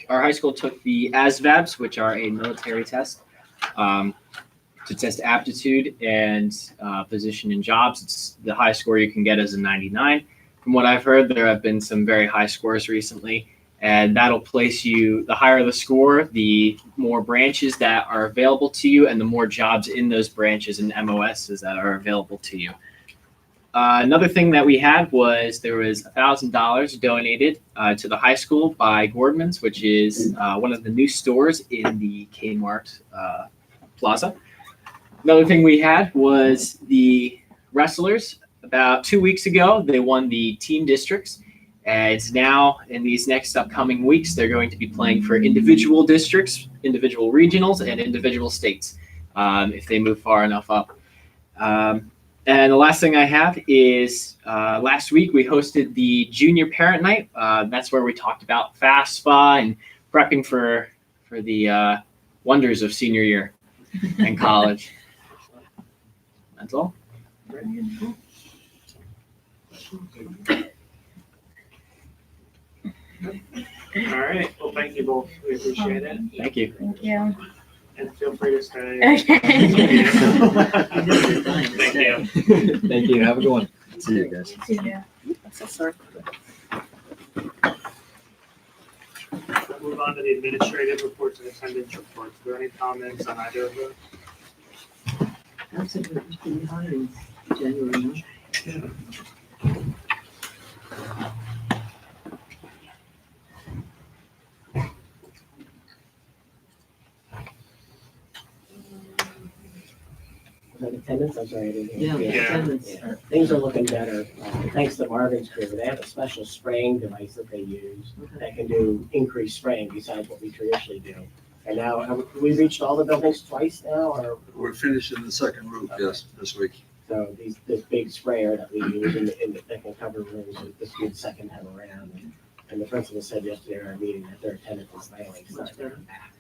our high school took the ASVABs, which are a military test, to test aptitude and position in jobs. It's the highest score you can get is a 99. From what I've heard, there have been some very high scores recently, and that'll place you, the higher the score, the more branches that are available to you and the more jobs in those branches and MOSs that are available to you. Another thing that we had was there was $1,000 donated to the high school by Gordman's, which is one of the new stores in the Kmart Plaza. Another thing we had was the wrestlers. About 2 weeks ago, they won the team districts. And now in these next upcoming weeks, they're going to be playing for individual districts, individual regionals, and individual states if they move far enough up. And the last thing I have is last week we hosted the Junior Parent Night. That's where we talked about FAFSA and prepping for the wonders of senior year and college. That's all. All right, well, thank you both, we appreciate it, Thank you. Thank you. and feel free to stay. Okay. Thank you. Thank you. Have a good one. See you guys. See ya. I'm so sorry. We'll move on to the administrative reports and attendance reports. Are there any comments on either of those? Absent was pretty high in January, no? Like attendance, I'm sorry, I didn't hear. Yeah, attendance. Yeah, things are looking better. Thanks to Marvin's crew, they have a special spraying device that they use that can do increased spraying besides what we traditionally do. And now, have we reached all the buildings twice now, or? We're finishing the second roof, yes, this week. So this big sprayer that we use that can cover rooms, this will be the second time around. And the principal said yesterday in our meeting that their attendance is finally starting back.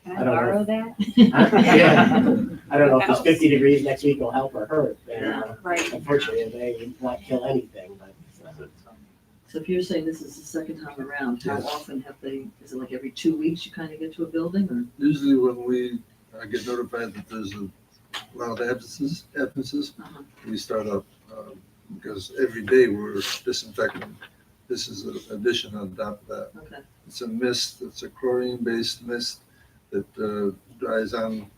Can I I don't know. borrow that? Yeah. I don't know if this 50 degrees next week will help or hurt. Right. Unfortunately, it may not kill anything, but. So if you're saying this is the second time around, how often have they, is it like every 2 weeks you kind of get to a building or? Usually when I get notified that there's a lot of absences, we start up, because every day we're disinfecting. This is an addition on top of that. Okay. It's a mist, it's a chlorine-based mist that dries on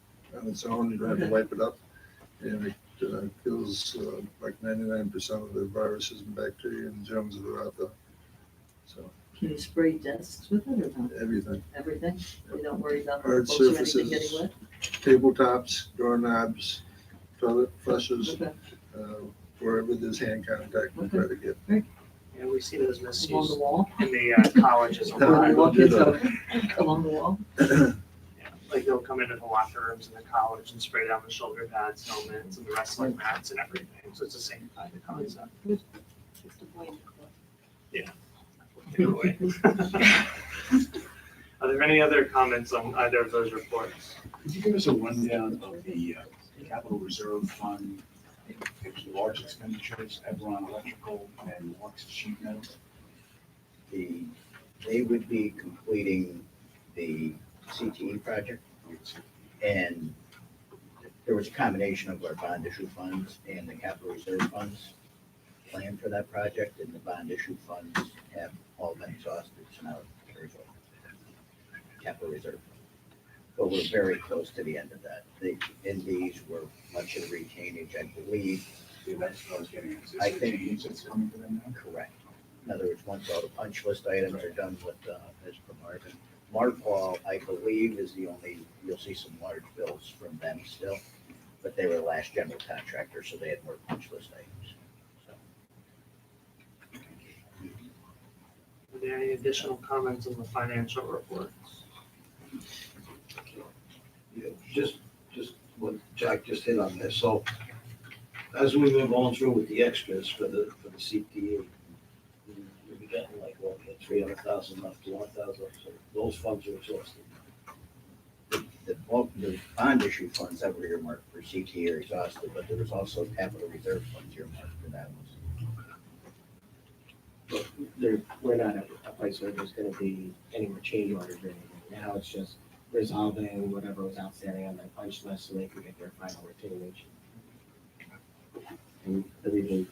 its own. You don't have to wipe it up. And it kills like 99% of the viruses and bacteria and germs that are out there. So Can you spray desks with it or not? everything. Everything? You don't worry about Hard books or anything getting surfaces, wet? tabletops, doorknobs, toilet flushes, Okay. wherever there's hand contact, we try to get. Yeah, we see those misuse Along the wall? in the colleges a lot. Walk kids up along the wall? Like they'll come into the locker rooms in the college and spray down the shoulder pads, helmets, and the wrestling mats and everything. So it's the same kind of concept. Yeah. Take it away. Are there any other comments on either of those reports? Could you give us a rundown of the capital reserve fund, large expenditures, Everon Electrical and Lux Sheet Metal? They would be completing the CTE project, and there was a combination of our bond issue funds and the capital reserve funds planned for that project, and the bond issue funds have all been exhausted, so now there's a capital reserve. But we're very close to the end of that. In these were much of the retainage, I believe. That's what I was getting at. Is I this think- retainage that's coming for them now? Correct. In other words, once all the punch list items are done with, as per Marvin. Markwall, I believe, is the only, you'll see some large bills from them still, but they were the last general contractor, so they had more punch list items. Are there any additional comments on the financial reports? Yeah, just what Jack just hit on this. So as we've been going through with the extras for the CTE, we're getting like, well, 300,000 left, 200,000, so those funds are exhausted. The bond issue funds that were earmarked for CT are exhausted, but there was also capital reserve funds earmarked for that one. We're not at a place where there's gonna be any more change orders or anything. Now it's just resolving whatever was outstanding on that punch list so they can get their final retainage. And they're even,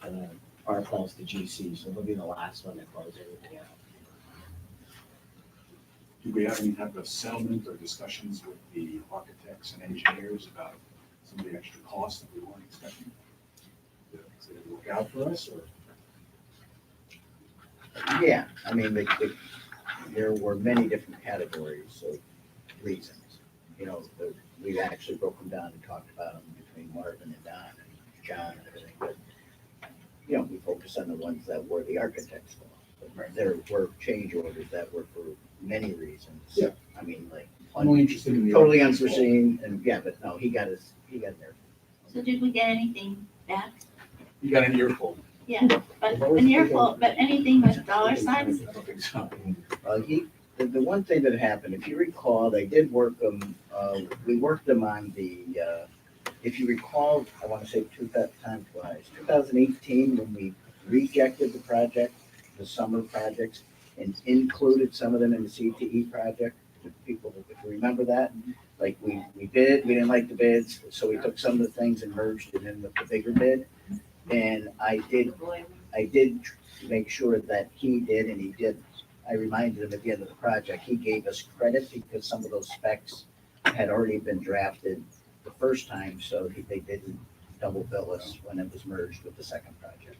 our calls to GC, so they'll be the last one to close everything out. Do we have any type of settlement or discussions with the architects and engineers about some of the extra costs that we weren't expecting? Did it work out for us or? Yeah, I mean, there were many different categories of reasons. You know, we've actually broken down and talked about them between Marvin and Don and John and everything, but, you know, we focused on the ones that were the architect's fault. But there were change orders that were for many reasons. Yeah. I mean, like. I'm only interested in the Totally architect's fault. unforeseen, and yeah, but no, he got there. So did we get anything back You got an earful. Yeah, but an earful, but anything with dollar signs, I don't think so. The one thing that happened, if you recall, they did work them, we worked them on the, if you recall, I want to say time twice, 2018, when we rejected the project, the summer projects, and included some of them in the CTE project, if people remember that. Like we bid, we didn't like the bids, so we took some of the things and merged it in with the bigger bid. And I did make sure that he did, and he did. I reminded him at the end of the project, he gave us credit because some of those specs had already been drafted the first time, so they didn't double bill us when it was merged with the second project.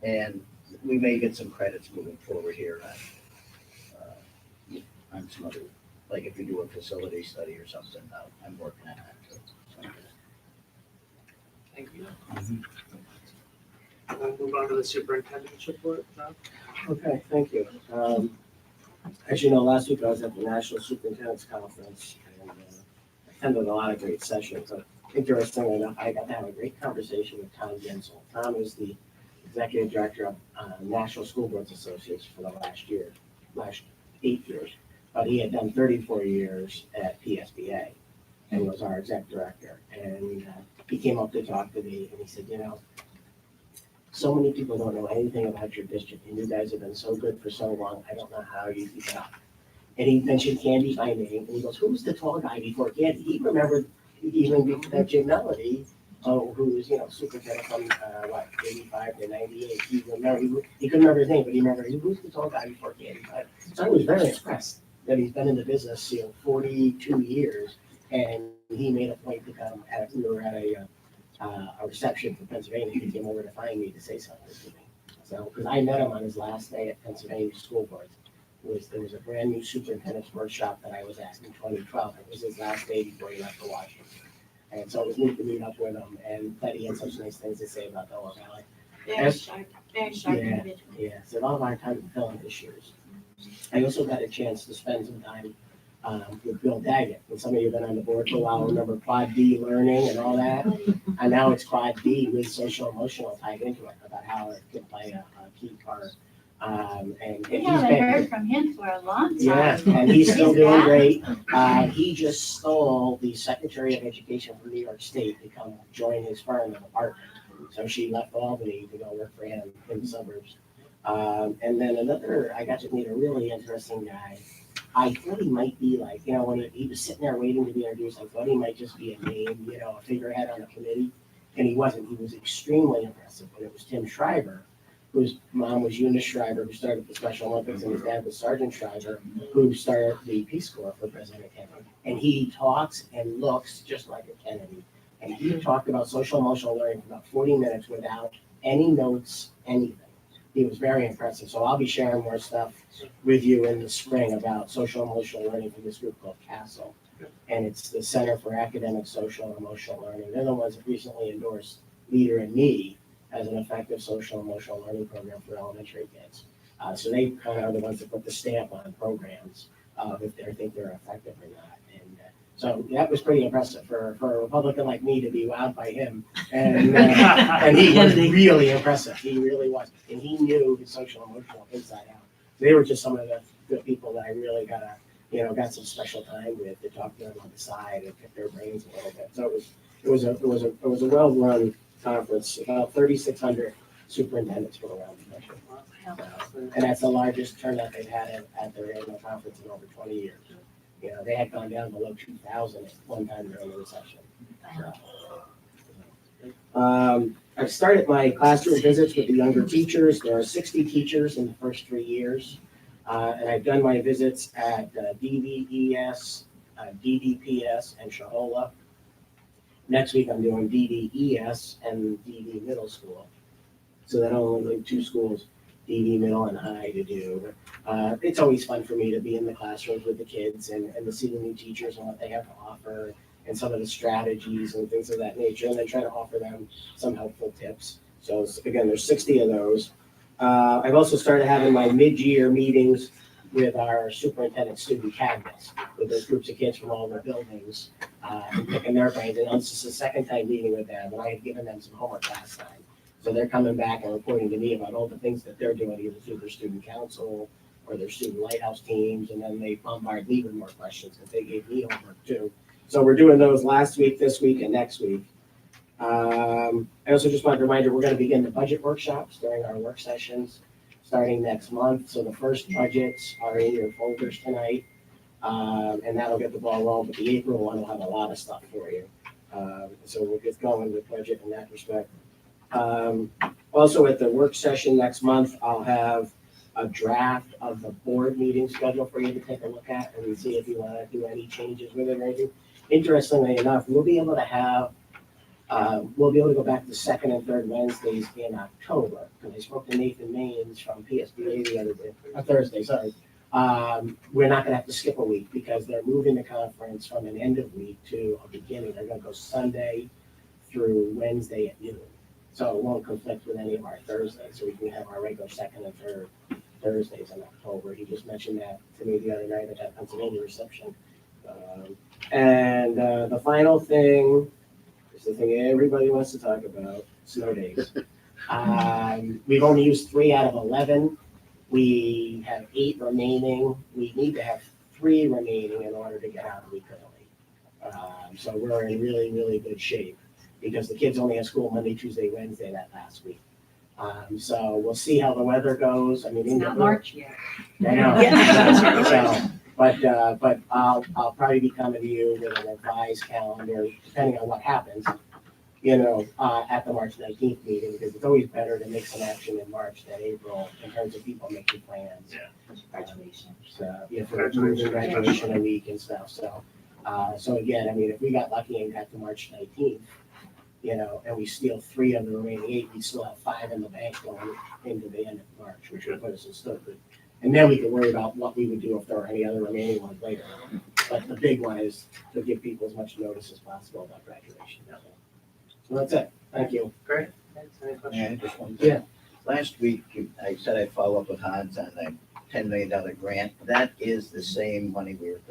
And we may get some credits moving forward here on some other, like if we do a facility study or something, I'm working on that too. So. Thank you. We'll move on to the superintendent's report, John. Okay, thank you. As you know, last week I was at the National Superintendent's Conference and attended a lot of great sessions. But interestingly enough, I got to have a great conversation with Tom Gensel. Tom is the Executive Director of National School Boards Association for the last 8 years. But he had done 34 years at PSBA and was our Exec Director. And he came up to talk to me and he said, you know, so many people don't know anything about your district, and you guys have been so good for so long. I don't know how you keep it up. And he mentioned Candy by name, and he goes, "Who was the tall guy before Candy?" He remembered even that Jim Melody, who was superintendent from 85 to 98. He couldn't remember his name, but he remembered who was the tall guy before Candy. So I was very impressed that he's been in the business 42 years, and he made a point to come. We were at a reception for Pennsylvania. He came over to find me to say something to me. So, because I met him on his last day at Pennsylvania School Board. There was a brand new superintendent's workshop that I was at in 2012. It was his last day before he left for Washington. And so it was neat to meet up with him, and that he had such nice things to say about Delaware Valley. very sharp individual. Yeah, so a lot of our time filling issues. I also got a chance to spend some time with Bill Daggett. And some of you have been on the board for a while, remember Quad D learning and all that. And now it's Quad D with social emotional tied into it, about how it can play a key part. And We he's haven't been, heard from him for a long time. yeah, and he's still doing great. He just stole the Secretary of Education from New York State to come join his firm in a partner. So she left Albany to go work for him in the suburbs. And then I got to meet a really interesting guy. I thought he might be like, when he was sitting there waiting to be introduced, I thought he might just be a name, a figurehead on a committee. And he wasn't. He was extremely impressive. And it was Tim Schreiber, whose mom was Eunice Schreiber, who started the Special Olympics, and his dad was Sergeant Schreiber, who started the Peace Corps for President Kennedy. And he talks and looks just like a Kennedy. And he talked about social emotional learning for about 40 minutes without any notes, anything. He was very impressive. So I'll be sharing more stuff with you in the spring about social emotional learning from this group called CASEL. And it's the Center for Academic, Social, and Emotional Learning. They're the ones that recently endorsed Leader and Me as an effective social emotional learning program for elementary kids. So they kind of are the ones that put the stamp on programs if they think they're effective or not. And so that was pretty impressive for a Republican like me to be wowed by him. And he was really impressive. He really was. And he knew his social emotional inside out. They were just some of the people that I really got some special time with to talk to them on the side and pick their brains a little bit. So it was a well-run conference. About 3,600 superintendents were around the country. And that's the largest turnout they've had at their annual conference in over 20 years. They had gone down below 2,000 at one time during the recession. I've started my classroom visits with the younger teachers. There are 60 teachers in the first 3 years. And I've done my visits at DVES, DDPS, and Shahola. Next week, I'm doing DDES and DD Middle School. So that I'll only leave 2 schools, DD Middle and High, to do. It's always fun for me to be in the classrooms with the kids and to see the new teachers and what they have to offer and some of the strategies and things of that nature. And then try to offer them some helpful tips. So again, there's 60 of those. I've also started having my mid-year meetings with our superintendent student cabinets, with those groups of kids from all the buildings, and picking their brains. And this is the second time meeting with them, and I had given them some homework last time. So they're coming back and reporting to me about all the things that they're doing, either through their student council or their student lighthouse teams, and then they bombard me with more questions because they gave me homework too. So we're doing those last week, this week, and next week. I also just wanted to remind you, we're gonna begin the budget workshops during our work sessions, starting next month. So the first budgets are in your folders tonight. And that'll get the ball rolling, but the April one will have a lot of stuff for you. So we'll get going with budget in that respect. Also at the work session next month, I'll have a draft of the board meeting schedule for you to take a look at and see if you want to do any changes with it or anything. Interestingly enough, we'll be able to go back to second and third Wednesdays in October. Because I spoke to Nathan Maines from PSBA the other day, Thursday, sorry. We're not gonna have to skip a week because they're moving the conference from an end of week to a beginning. They're gonna go Sunday through Wednesday at noon. So it won't conflict with any of our Thursdays, so we can have our regular second and third Thursdays in October. He just mentioned that to me the other night at that Pennsylvania reception. The final thing is the thing everybody wants to talk about, snow days. We've only used 3 out of 11. We have 8 remaining. We need to have 3 remaining in order to get out a week early. So we're in really, really good shape because the kids only have school Monday, Tuesday, Wednesday that last week. So we'll see how the weather goes. I mean, It's not March yet. I know. But I'll probably be coming to you with a revised calendar, depending on what happens, at the March 19th meeting, because it's always better to make some action in March than April in terms of people making plans. Graduation. So, for graduation a week and stuff. So again, I mean, if we got lucky and got to March 19th, and we steal 3 of the remaining 8, we still have 5 in the bank going into the end of March, which would put us in still good. And then we can worry about what we would do if there were any other remaining ones later. But the big one is to give people as much notice as possible about graduation. So that's it. Thank you. Great. Thanks. Any Yeah, questions? just one Yeah. thing. Last week, I said I'd follow up with Hans on the $10 million grant. That is the same money we were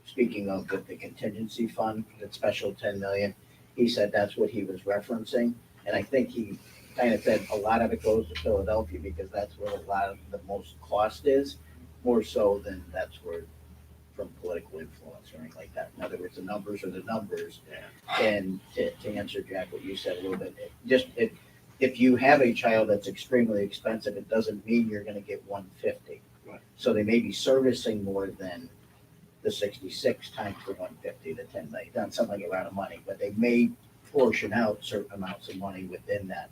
speaking of with the contingency fund, that special 10 million. He said that's what he was referencing. And I think he kind of said a lot of it goes to Philadelphia because that's where a lot of the most cost is, more so than that's where from political influence or anything like that. In other words, the numbers are the numbers. And to answer, Jack, what you said a little bit, if you have a child that's extremely expensive, it doesn't mean you're gonna get 150. Right. So they may be servicing more than the 66 times the 150, the 10 million, not something like a lot of money, but they may portion out certain amounts of money within that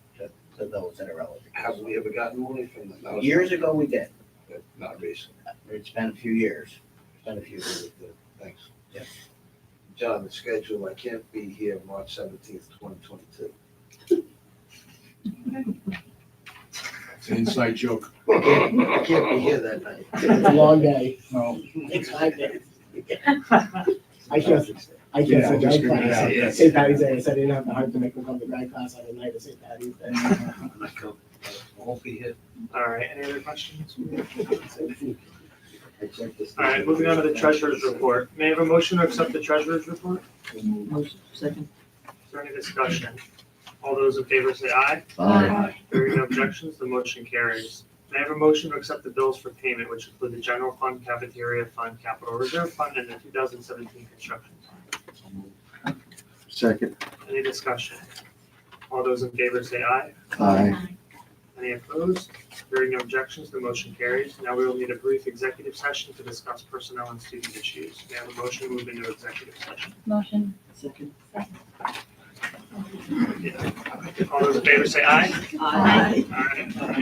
to those that are eligible. Have we ever gotten money from them? No, Years ago, we did. Not recently. It's been a few years. Thanks. Yeah. John, the schedule, I can't be here March 17th, 2022. It's an inside joke. I can't be here that night. It's a long day. No. It's 5 days. I can't Yeah, say just drag figured it out. class. St. Patty's Day, I said I didn't have the heart to make them come to drag class on the night of St. Patty's Day. I won't be here. All right. Any other questions? All right. Moving on to the treasurer's report. May I have a motion to accept the treasurer's report? Motion, second. Is there any discussion? All those in favor say aye. Aye. Hearing no objections, the motion carries. May I have a motion to accept the bills for payment, which include the general fund, cafeteria fund, capital reserve fund, and the 2017 construction fund? Second. Any discussion? All those in favor say aye. Aye. Any opposed? Hearing no objections, the motion carries. Now we will need a brief executive session to discuss personnel and student issues. May I have a motion to move into executive session? Motion. Second. Yeah. All those in favor say aye. Aye. All right.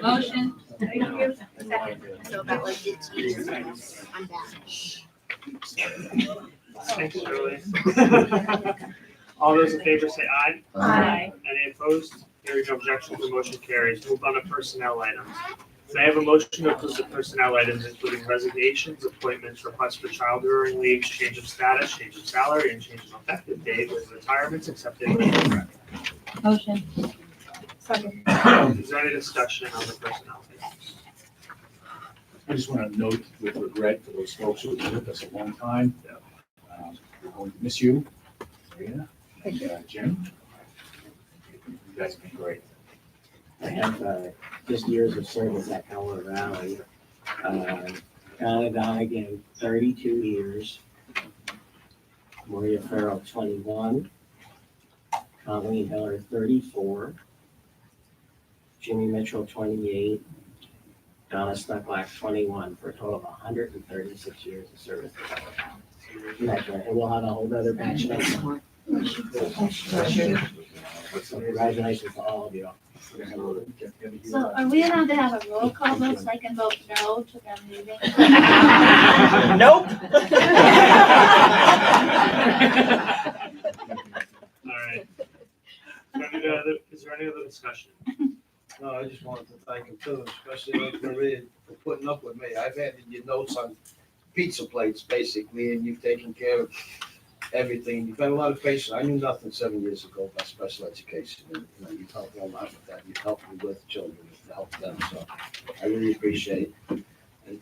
Motion. So about like 15 years ago, I'm back. Thanks, Shirley. All those in favor say aye. Aye. Any opposed? Hearing no objections, the motion carries. Move on to personnel items. May I have a motion to approve the personnel items, including resignations, appointments, requests for child rearing leaves, change of status, change of salary, and change of effective date with retirements accepted with regret? Motion. Second. Is there any discussion on the personnel items? I just want to note with regret for those folks who have been with us a long time. We're going to miss you, Serena, and Jim. You guys have been great. I have just years of service at Howard Valley. Donna Donegan, 32 years. Maria Farrell, 21. Colleen Hiller, 34. Jimmy Mitchell, 28. Donna Stucklack, 21, for a total of 136 years of service. And we'll have a whole other batch next month. So congratulations to all of you. So are we allowed to have a roll call vote so I can vote no to them leaving? Nope. All right. Is there any other discussion? No, I just wanted to thank him too, especially like Maria for putting up with me. I've had your notes on pizza plates basically, and you've taken care of everything. You've had a lot of patience. I knew nothing 7 years ago about special education. And, you've helped me a lot with that. You've helped me with children, to help them. So I really appreciate it. And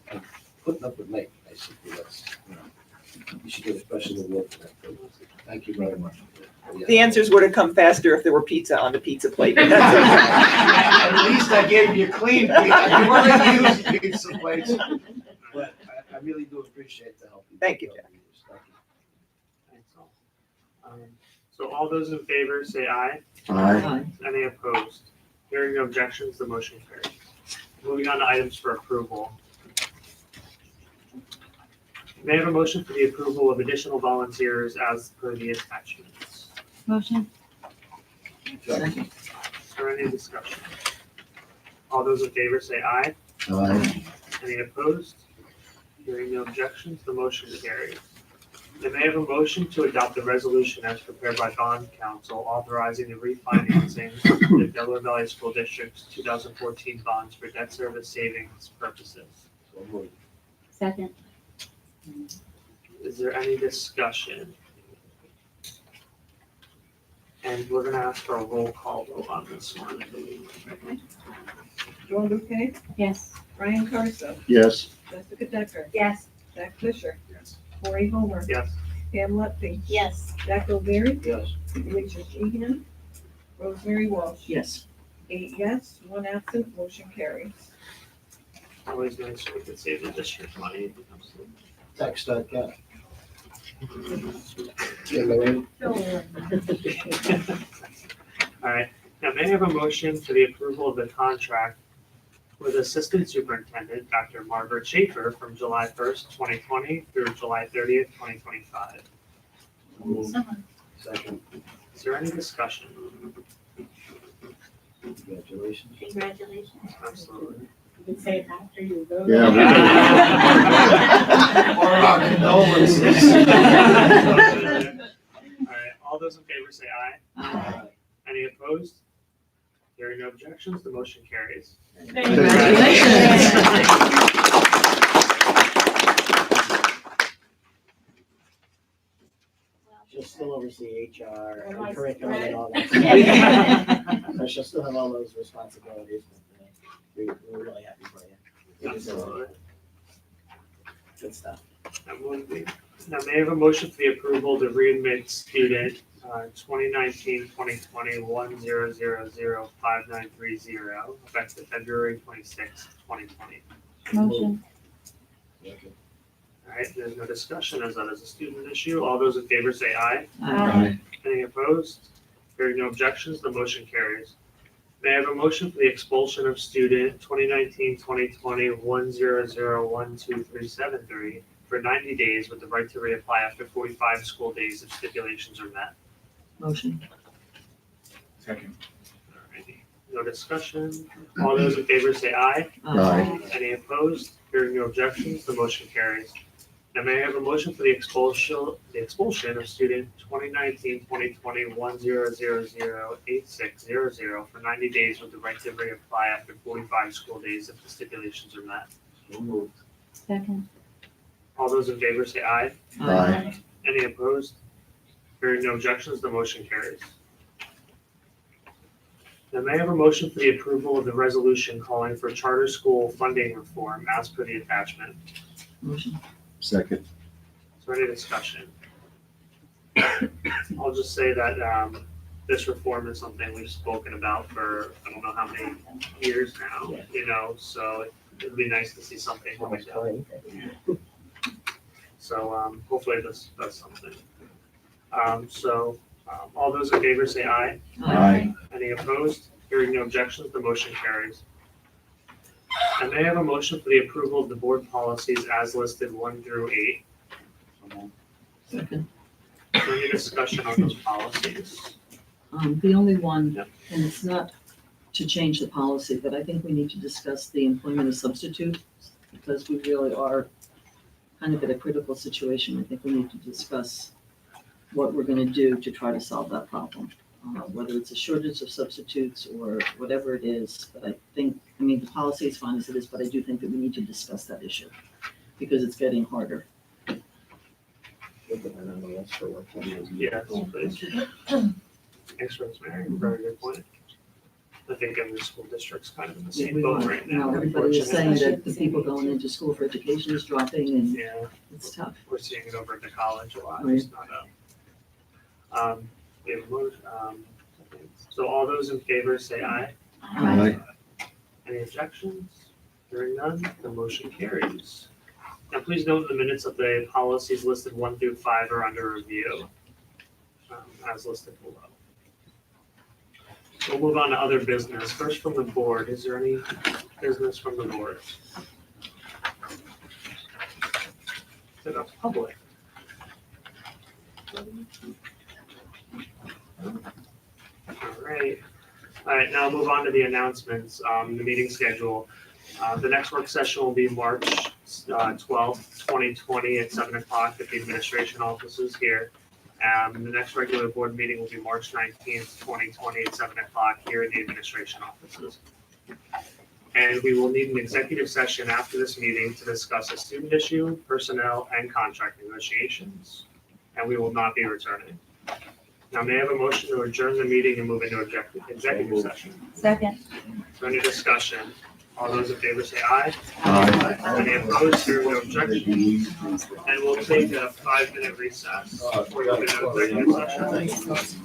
putting up with me, basically. That's, you should get a special award for that too. Thank you very much. The answers would have come faster if there were pizza on the pizza plate. But that's okay. At least I gave you a clean pizza. You weren't using pizza plates. But I really do appreciate the help. Thank you, Jack. Thanks all. So all those in favor say aye. Aye. Any opposed? Hearing no objections, the motion carries. Moving on to items for approval. May I have a motion for the approval of additional volunteers as per the attachments? Motion. Is there any discussion? All those in favor say aye. Aye. Any opposed? Hearing no objections, the motion carries. And may I have a motion to adopt the resolution as prepared by bond council authorizing the refinancing of the Delaware Valley School District's 2014 bonds for debt service savings purposes? Second. Is there any discussion? And we're gonna ask for a roll call vote on this one, I believe. Joan Bouquet, Yes. Brian Carson, Yes. Jessica Decker, Yes. Jack Fisher, Yes. Corey Homer, Yes. Pam Lutfi, Yes. Jack O'Leary, Yes. Alicia Sheehan, Rosemary Walsh. Yes. 8 yes, 1 absent, motion carries. Always nice when we can save the district money. Text that guy. All right, now may I have a motion for the approval of the contract with Assistant Superintendent Dr. Margaret Schaefer from July 1st, 2020 through July 30th, 2025? Second. Is there any discussion? Congratulations. Congratulations. Absolutely. You can say it after you vote. Yeah. Or our condolences. All right, all those in favor say aye. Aye. Any opposed? Hearing no objections, the motion carries. She'll still oversee HR and curriculum and all that. So she'll still have all those responsibilities. But, we're really happy for you. Absolutely. Good stuff. That would be. Now, may I have a motion for the approval to readmit student 2019-2020-10005930 effective February 26th, 2020? Motion. All right, there's no discussion as that is a student issue. All those in favor say aye. Aye. Any opposed? Hearing no objections, the motion carries. May I have a motion for the expulsion of student 2019-2020-10012373 for 90 days with the right to reapply after 45 school days if stipulations are met? Motion. Second. Alrighty. No discussion. All those in favor say aye. Aye. Any opposed? Hearing no objections, the motion carries. Now may I have a motion for the expulsion of student 2019-2020-10008600 for 90 days with the right to reapply after 45 school days if the stipulations are met. So moved. Second. All those in favor say aye. Aye. Any opposed? Hearing no objections, the motion carries. Now may I have a motion for the approval of the resolution calling for charter school funding reform as per the attachment? Motion. Second. Is there any discussion? I'll just say that this reform is something we've spoken about for I don't know how many years now, so it'd be nice to see something. So hopefully this does something. All those in favor say aye. Aye. Any opposed? Hearing no objections, the motion carries. And may I have a motion for the approval of the board policies as listed 1 through 8? Second. Is there any discussion on those policies? The only one, Yep. and it's not to change the policy, but I think we need to discuss the employment of substitutes because we really are kind of at a critical situation. I think we need to discuss what we're gonna do to try to solve that problem. Whether it's a shortage of substitutes or whatever it is, but I think, the policy is fine as it is, but I do think that we need to discuss that issue because it's getting harder. Yeah, please. Thanks, Rosemary. Very good point. I think every school district's kind of in the same boat right now. Everybody is saying unfortunately. that the people going into school for education is dropping and Yeah, it's tough. we're seeing it over at the college a lot, Right. it's not up. We have a motion, so all those in favor say aye. Aye. Any objections? Hearing none, the motion carries. Now, please note the minutes of the policies listed 1 through 5 are under review, as listed below. We'll move on to other business. First from the board, is there any business from the board? To the public? All right, now move on to the announcements, the meeting schedule. The next work session will be March 12th, 2020 at 7 o'clock at the administration offices here. The next regular board meeting will be March 19th, 2020 at 7 o'clock here in the administration offices. And we will need an executive session after this meeting to discuss a student issue, personnel, and contract negotiations. And we will not be returning. Now, may I have a motion to adjourn the meeting and move into executive session? Second. Is there any discussion? All those in favor say aye. Aye. Any opposed? Hearing no objection. And we'll take a 5-minute recess before we go into executive session.